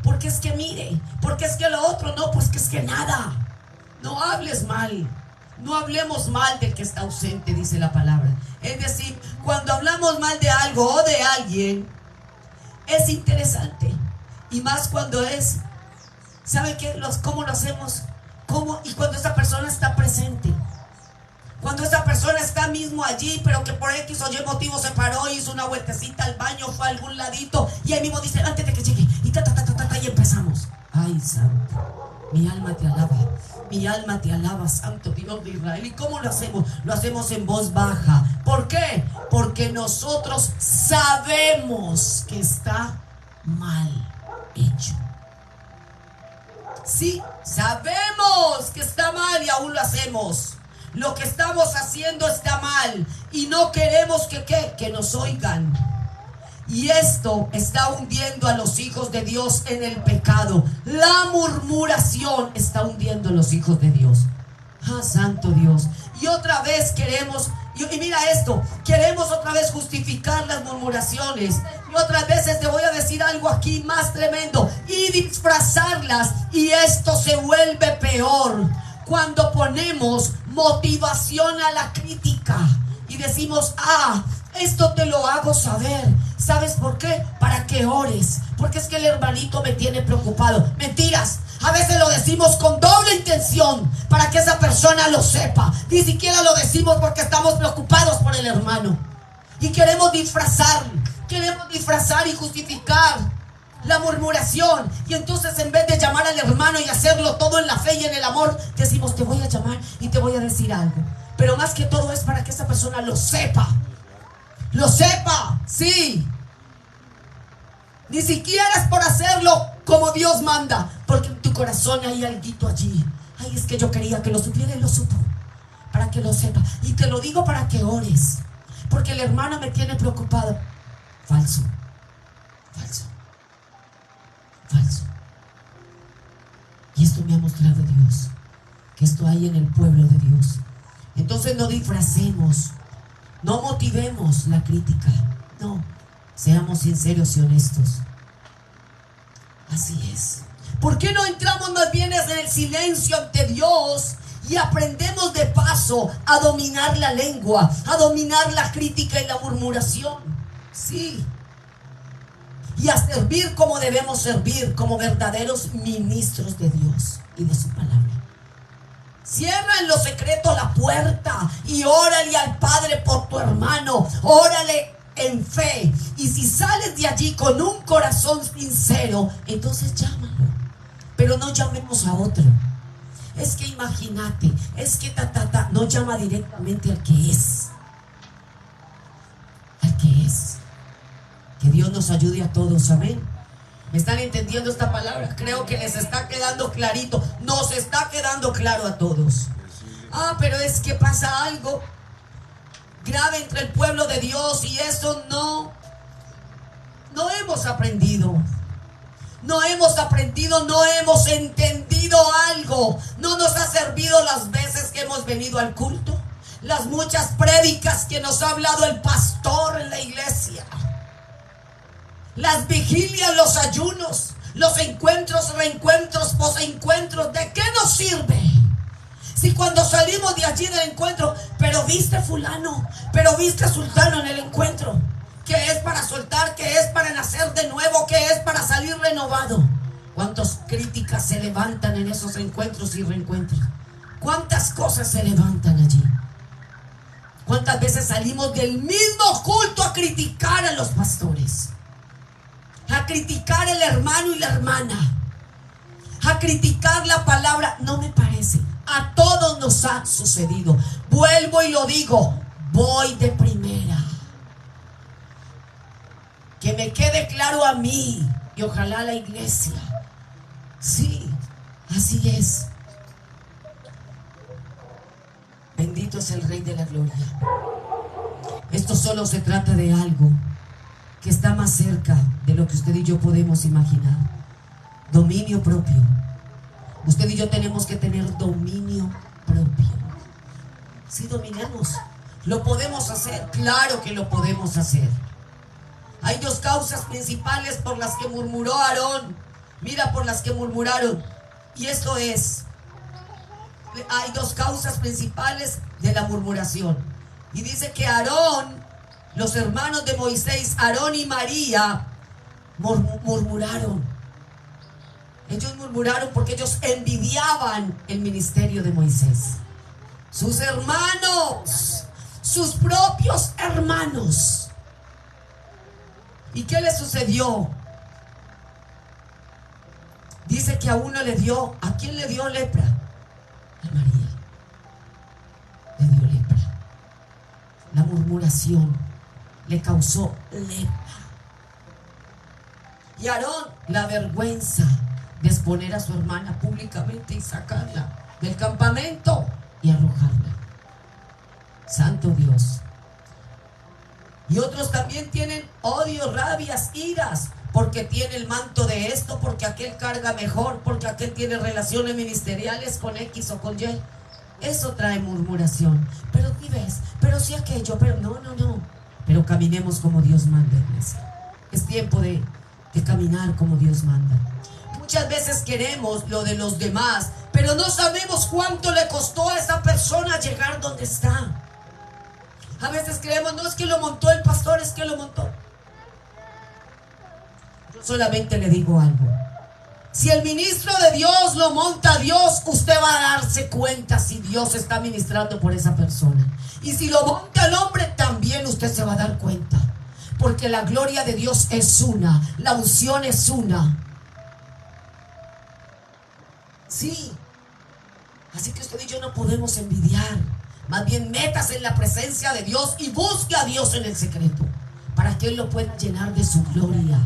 Porque es que mire. Porque es que lo otro no. Pues que es que nada. No hables mal. No hablemos mal del que está ausente, dice la palabra. Es decir, cuando hablamos mal de algo o de alguien, es interesante. Y más cuando es, ¿sabe qué? ¿Cómo lo hacemos? ¿Cómo? Y cuando esa persona está presente. Cuando esa persona está mismo allí, pero que por X o Y motivo se paró, hizo una vueltecita al baño, fue a algún ladito, y ahí mismo dice, antes de que llegue, y empezamos. Ay, santo, mi alma te alaba. Mi alma te alaba, santo Dios de Israel. ¿Y cómo lo hacemos? Lo hacemos en voz baja. ¿Por qué? Porque nosotros sabemos que está mal hecho. Sí, sabemos que está mal y aún lo hacemos. Lo que estamos haciendo está mal y no queremos que nos oigan. Y esto está hundiendo a los hijos de Dios en el pecado. La murmuración está hundiendo a los hijos de Dios. Ah, santo Dios. Y otra vez queremos, y mira esto, queremos otra vez justificar las murmuraciones. Y otras veces te voy a decir algo aquí más tremendo. Y disfrazarlas. Y esto se vuelve peor. Cuando ponemos motivación a la crítica. Y decimos, esto te lo hago saber. ¿Sabes por qué? Para que ores. Porque es que el hermanito me tiene preocupado. Mentiras. A veces lo decimos con doble intención, para que esa persona lo sepa. Ni siquiera lo decimos porque estamos preocupados por el hermano. Y queremos disfrazar y justificar la murmuración. Y entonces en vez de llamar al hermano y hacerlo todo en la fe y en el amor, decimos, te voy a llamar y te voy a decir algo. Pero más que todo es para que esa persona lo sepa. Lo sepa, sí. Ni siquiera es por hacerlo como Dios manda, porque en tu corazón hay alguito allí. Ay, es que yo quería que lo supiera y lo supo. Para que lo sepa. Y te lo digo para que ores. Porque el hermano me tiene preocupado. Falso. Falso. Falso. Y esto me ha mostrado Dios. Que esto hay en el pueblo de Dios. Entonces no disfracemos. No motivemos la crítica. No. Seamos sinceros y honestos. Así es. ¿Por qué no entramos más bien en el silencio ante Dios y aprendemos de paso a dominar la lengua, a dominar la crítica y la murmuración? Sí. Y a servir como debemos servir, como verdaderos ministros de Dios y de su palabra. Cierra en lo secreto la puerta y órale al Padre por tu hermano. Órale en fe. Y si sales de allí con un corazón sincero, entonces llámalo. Pero no llamemos a otro. Es que imagínate, es que no llama directamente al que es. Al que es. Que Dios nos ayude a todos, amén. ¿Me están entendiendo esta palabra? Creo que les está quedando clarito. Nos está quedando claro a todos. Ah, pero es que pasa algo grave entre el pueblo de Dios y eso no hemos aprendido. No hemos aprendido, no hemos entendido algo. No nos ha servido las veces que hemos venido al culto. Las muchas prédicas que nos ha hablado el pastor en la iglesia. Las vigilias, los ayunos, los encuentros, reencuentros, posencuentros. ¿De qué nos sirve? Si cuando salimos de allí del encuentro, pero viste fulano, pero viste sultano en el encuentro, que es para soltar, que es para nacer de nuevo, que es para salir renovado. ¿Cuántas críticas se levantan en esos encuentros y reencuentros? ¿Cuántas cosas se levantan allí? ¿Cuántas veces salimos del mismo culto a criticar a los pastores? A criticar al hermano y la hermana, a criticar la palabra. No me parece. A todos nos ha sucedido. Vuelvo y lo digo, voy de primera. Que me quede claro a mí y ojalá a la iglesia. Sí, así es. Bendito es el Rey de la Gloria. Esto solo se trata de algo que está más cerca de lo que usted y yo podemos imaginar. Dominio propio. Usted y yo tenemos que tener dominio propio. Sí, dominamos. ¿Lo podemos hacer? Claro que lo podemos hacer. Hay dos causas principales por las que murmuró Aarón. Mira, por las que murmuraron. Y esto es, hay dos causas principales de la murmuración. Y dice que Aarón, los hermanos de Moisés, Aarón y María, murmuraron. Ellos murmuraron porque ellos envidiaban el ministerio de Moisés. Sus hermanos, sus propios hermanos. ¿Y qué le sucedió? Dice que a uno le dio, ¿a quién le dio lepra? A María. Le dio lepra. La murmuración le causó lepra. Y Aarón, la vergüenza de exponer a su hermana públicamente y sacarla del campamento y arrojarla. Santo Dios. Y otros también tienen odio, rabias, iras, porque tiene el manto de esto, porque aquel carga mejor, porque aquel tiene relaciones ministeriales con X o con Y. Eso trae murmuración. Pero tú ves, pero si aquello, pero no. Pero caminemos como Dios manda, iglesia. Es tiempo de caminar como Dios manda. Muchas veces queremos lo de los demás, pero no sabemos cuánto le costó a esa persona llegar donde está. A veces creemos, no es que lo montó el pastor, es que lo montó. Yo solamente le digo algo. Si el ministro de Dios lo monta Dios, usted va a darse cuenta si Dios está ministrando por esa persona. Y si lo monta el hombre, también usted se va a dar cuenta. Porque la gloria de Dios es una, la unción es una. Sí. Así que usted y yo no podemos envidiar. Más bien métase en la presencia de Dios y busque a Dios en el secreto, para que Él lo pueda llenar de su gloria.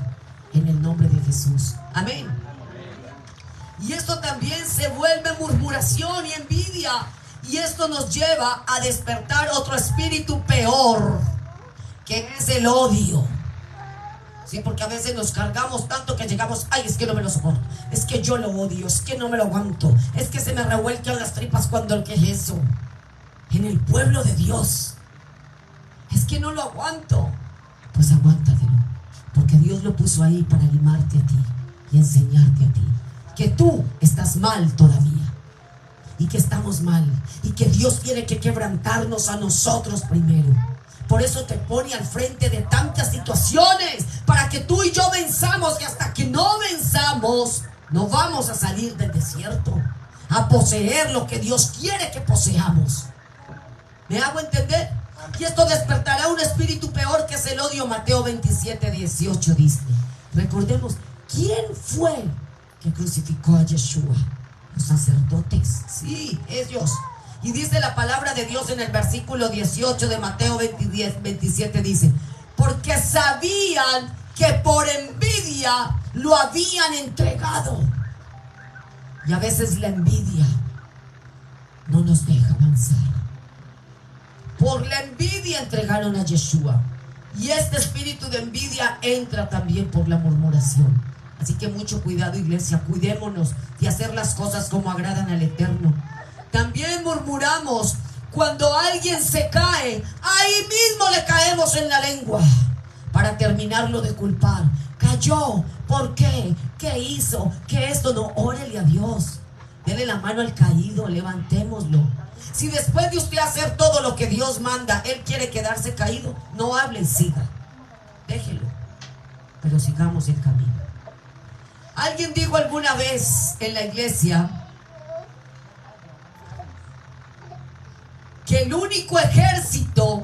en el nombre de Jesús. Amén. Y esto también se vuelve murmuración y envidia. Y esto nos lleva a despertar otro espíritu peor, que es el odio. Sí, porque a veces nos cargamos tanto que llegamos, ay, es que no me lo soporto, es que yo lo odio, es que no me lo aguanto, es que se me revuelcan las tripas cuando ¿qué es eso? En el pueblo de Dios, es que no lo aguanto. Pues aguántatelo, porque Dios lo puso ahí para animarte a ti y enseñarte a ti que tú estás mal todavía, y que estamos mal, y que Dios tiene que quebrantarnos a nosotros primero. Por eso te pone al frente de tantas situaciones, para que tú y yo venzamos, y hasta que no venzamos, no vamos a salir del desierto, a poseer lo que Dios quiere que poseamos. ¿Me hago entender? Y esto despertará un espíritu peor, que es el odio. Mateo 27:18 dice. Recordemos, ¿quién fue que crucificó a Yeshua? Los sacerdotes, sí, ellos. Y dice la palabra de Dios en el versículo 18 de Mateo 27, dice: porque sabían que por envidia lo habían entregado. Y a veces la envidia no nos deja avanzar. Por la envidia entregaron a Yeshua. Y este espíritu de envidia entra también por la murmuración. Así que mucho cuidado, iglesia, cuidémonos de hacer las cosas como agradan al Eterno. También murmuramos cuando alguien se cae, ahí mismo le caemos en la lengua para terminarlo de culpar. Cayó, ¿por qué? ¿Qué hizo? ¿Qué esto? No, órele a Dios, dele la mano al caído, levantémoslo. Si después de usted hacer todo lo que Dios manda, él quiere quedarse caído, no hable y siga, déjelo, pero sigamos el camino. Alguien dijo alguna vez en la iglesia que el único ejército,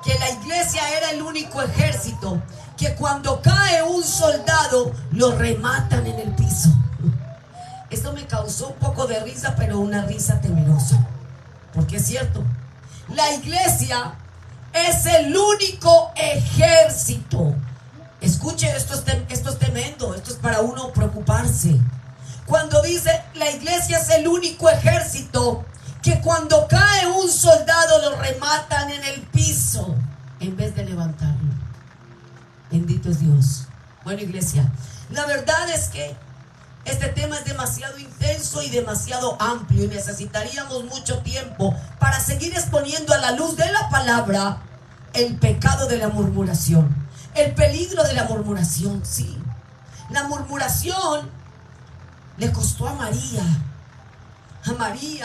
que la iglesia era el único ejército que cuando cae un soldado lo rematan en el piso. Esto me causó un poco de risa, pero una risa temerosa, porque es cierto, la iglesia es el único ejército. Escuche, esto es tremendo, esto es para uno preocuparse. Cuando dice la iglesia es el único ejército que cuando cae un soldado lo rematan en el piso en vez de levantarlo. Bendito es Dios. Bueno, iglesia, la verdad es que este tema es demasiado intenso y demasiado amplio, y necesitaríamos mucho tiempo para seguir exponiendo a la luz de la palabra el pecado de la murmuración, el peligro de la murmuración. Sí, la murmuración le costó a María,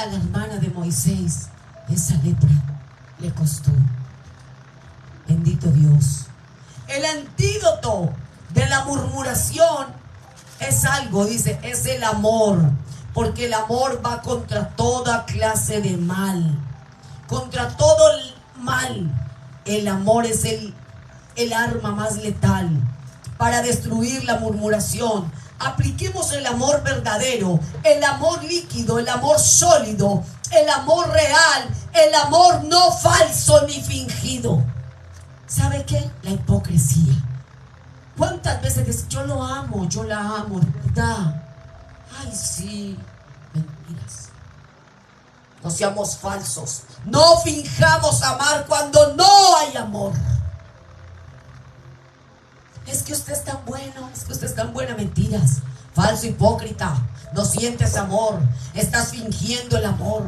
la hermana de Moisés, esa lepra le costó. Bendito Dios. El antídoto de la murmuración es algo, dice, es el amor, porque el amor va contra toda clase de mal, contra todo el mal. El amor es el arma más letal para destruir la murmuración. Apliquemos el amor verdadero, el amor líquido, el amor sólido, el amor real, el amor no falso ni fingido. ¿Sabe qué? La hipocresía. ¿Cuántas veces dices, yo lo amo, yo la amo, ¿verdad? Ay, sí, mentiras. No seamos falsos, no finjamos amar cuando no hay amor. Es que usted es tan bueno, es que usted es tan buena. Mentiras, falso, hipócrita. No sientes amor, estás fingiendo el amor.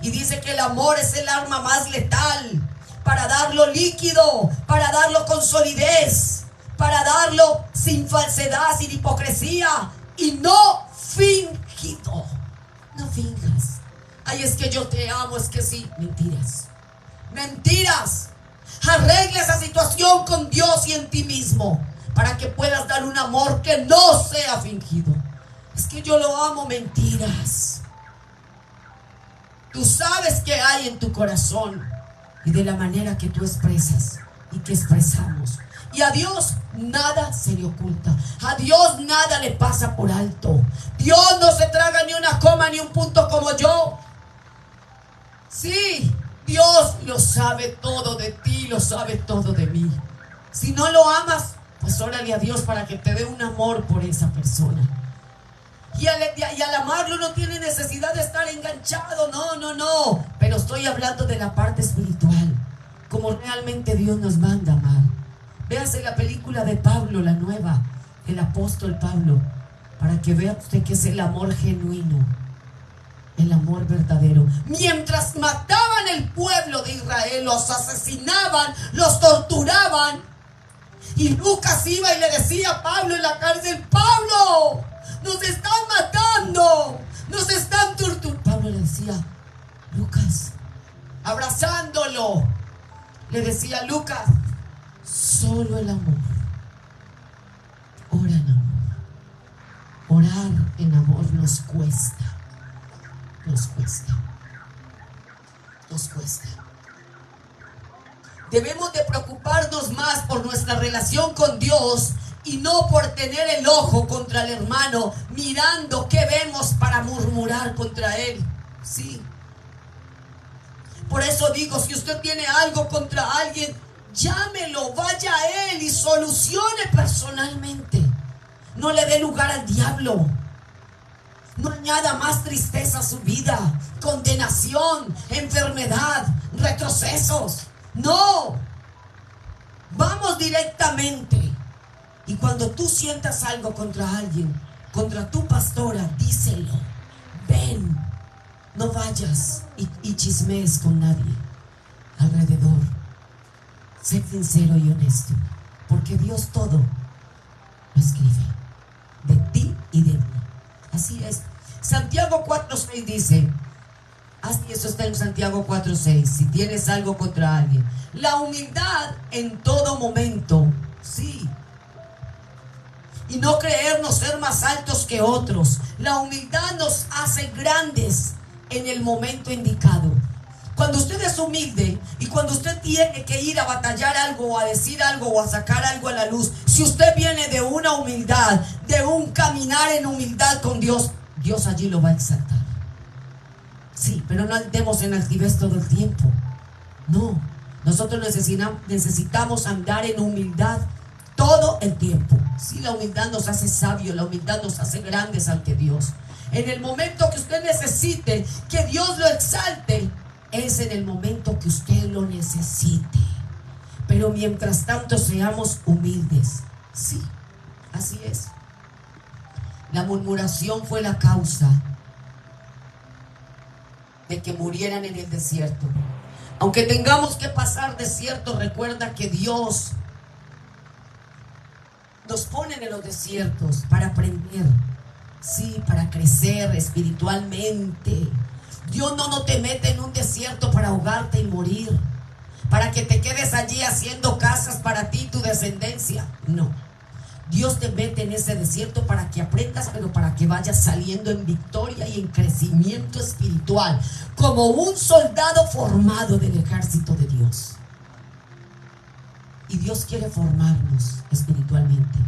Y dice que el amor es el arma más letal para darlo líquido, para darlo con solidez, para darlo sin falsedad, sin hipocresía y no fingido. No finjas. Ay, es que yo te amo, es que sí. Mentiras, mentiras. Arregla esa situación con Dios y en ti mismo, para que puedas dar un amor que no sea fingido. Es que yo lo amo. Mentiras. Tú sabes qué hay en tu corazón y de la manera que tú expresas y que expresamos. Y a Dios nada se le oculta. A Dios nada le pasa por alto. Dios no se traga ni una coma toma ni un punto como yo. Sí, Dios lo sabe todo de ti, lo sabe todo de mí. Si no lo amas, pues órale a Dios para que te dé un amor por esa persona. Y al amarlo no tiene necesidad de estar enganchado, no. Pero estoy hablando de la parte espiritual, como realmente Dios nos manda a amar. Véase la película de Pablo, la nueva, el apóstol Pablo, para que vea usted que es el amor genuino, el amor verdadero. Mientras mataban el pueblo de Israel, los asesinaban, los torturaban, y Lucas iba y le decía a Pablo en la cárcel: Pablo, nos están matando, nos están torturando. Pablo le decía: Lucas, abrazándolo, le decía: Lucas, solo el amor. Ora en amor. Orar en amor nos cuesta. Nos cuesta. Nos cuesta. Debemos de preocuparnos más por nuestra relación con Dios y no por tener el ojo contra el hermano, mirando qué vemos para murmurar contra él. Sí. Por eso digo, si usted tiene algo contra alguien, llámelo, vaya a él y solucione personalmente. No le dé lugar al diablo. No añada más tristeza a su vida, condenación, enfermedad, retrocesos. No. Vamos directamente. Y cuando tú sientas algo contra alguien, contra tu pastora, díselo. Ven, no vayas y chismees con nadie alrededor. Sé sincero y honesto, porque Dios todo lo escribe, de ti y de mí. Así es. Santiago 4:6 dice, así, eso está en Santiago 4:6, si tienes algo contra alguien. La humildad en todo momento, sí. Y no creernos ser más altos que otros. La humildad nos hace grandes en el momento indicado. Cuando usted es humilde y cuando usted tiene que ir a batallar algo o a decir algo o a sacar algo a la luz, si usted viene de una humildad, de un caminar en humildad con Dios, Dios allí lo va a exaltar. Sí, pero no andemos en altivez todo el tiempo. No, nosotros necesitamos andar en humildad todo el tiempo. Sí, la humildad nos hace sabios, la humildad nos hace grandes ante Dios. En el momento que usted necesite que Dios lo exalte, es en el momento que usted lo necesite. Pero mientras tanto seamos humildes. Sí, así es. La murmuración fue la causa de que murieran en el desierto. Aunque tengamos que pasar desierto, recuerda que Dios nos pone en los desiertos para aprender, sí, para crecer espiritualmente. Dios no te mete en un desierto para ahogarte y morir, para que te quedes allí haciendo casas para ti y tu descendencia. No. Dios te mete en ese desierto para que aprendas, pero para que vayas saliendo en victoria y en crecimiento espiritual, como un soldado formado del ejército de Dios. Y Dios quiere formarnos espiritualmente.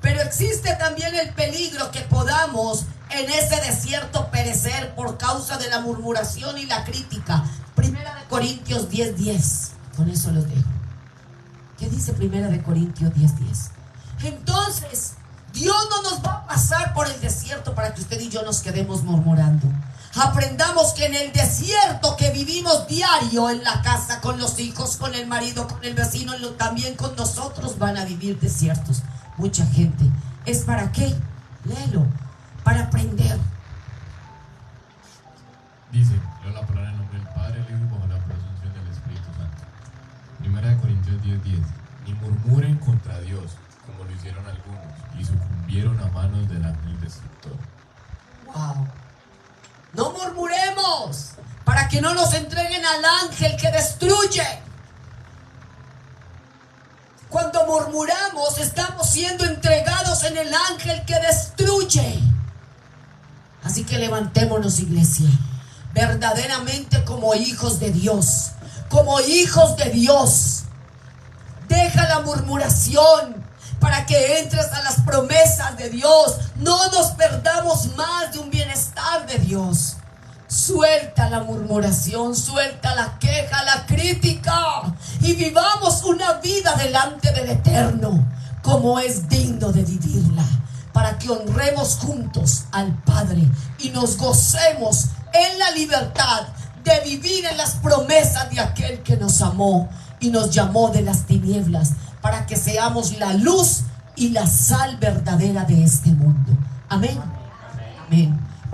Pero existe también el peligro que podamos en ese desierto perecer por causa de la murmuración y la crítica. Primera de Corintios 10:10. Con eso los dejo. ¿Qué dice Primera de Corintios 10:10? Entonces, Dios no nos va a pasar por el desierto para que usted y yo nos quedemos murmurando. Aprendamos que en el desierto que vivimos diario en la casa, con los hijos, con el marido, con el vecino, también con nosotros van a vivir desiertos. Mucha gente. ¿Es para qué? Léelo. Para aprender. Dice, leo la palabra en nombre del Padre, el Hijo y bajo la presunción del Espíritu Santo. Primera de Corintios 10:10. Ni murmuren contra Dios, como lo hicieron algunos, y sucumbieron a manos del ángel destructor. Wow. No murmuremos para que no nos entreguen al ángel que destruye. Cuando murmuramos, estamos siendo entregados en el ángel que destruye. Así que levantémonos, iglesia, verdaderamente como hijos de Dios. Como hijos de Dios. Deja la murmuración para que entres a las promesas de Dios. No nos perdamos más de un bienestar de Dios. Suelta la murmuración, suelta la queja, la crítica, y vivamos una vida delante del Eterno como es digno de vivirla, para que honremos juntos al Padre y nos gocemos en la libertad de vivir en las promesas de aquel que nos amó y nos llamó de las tinieblas, para que seamos la luz y la sal verdadera de este mundo. Amén. Amén.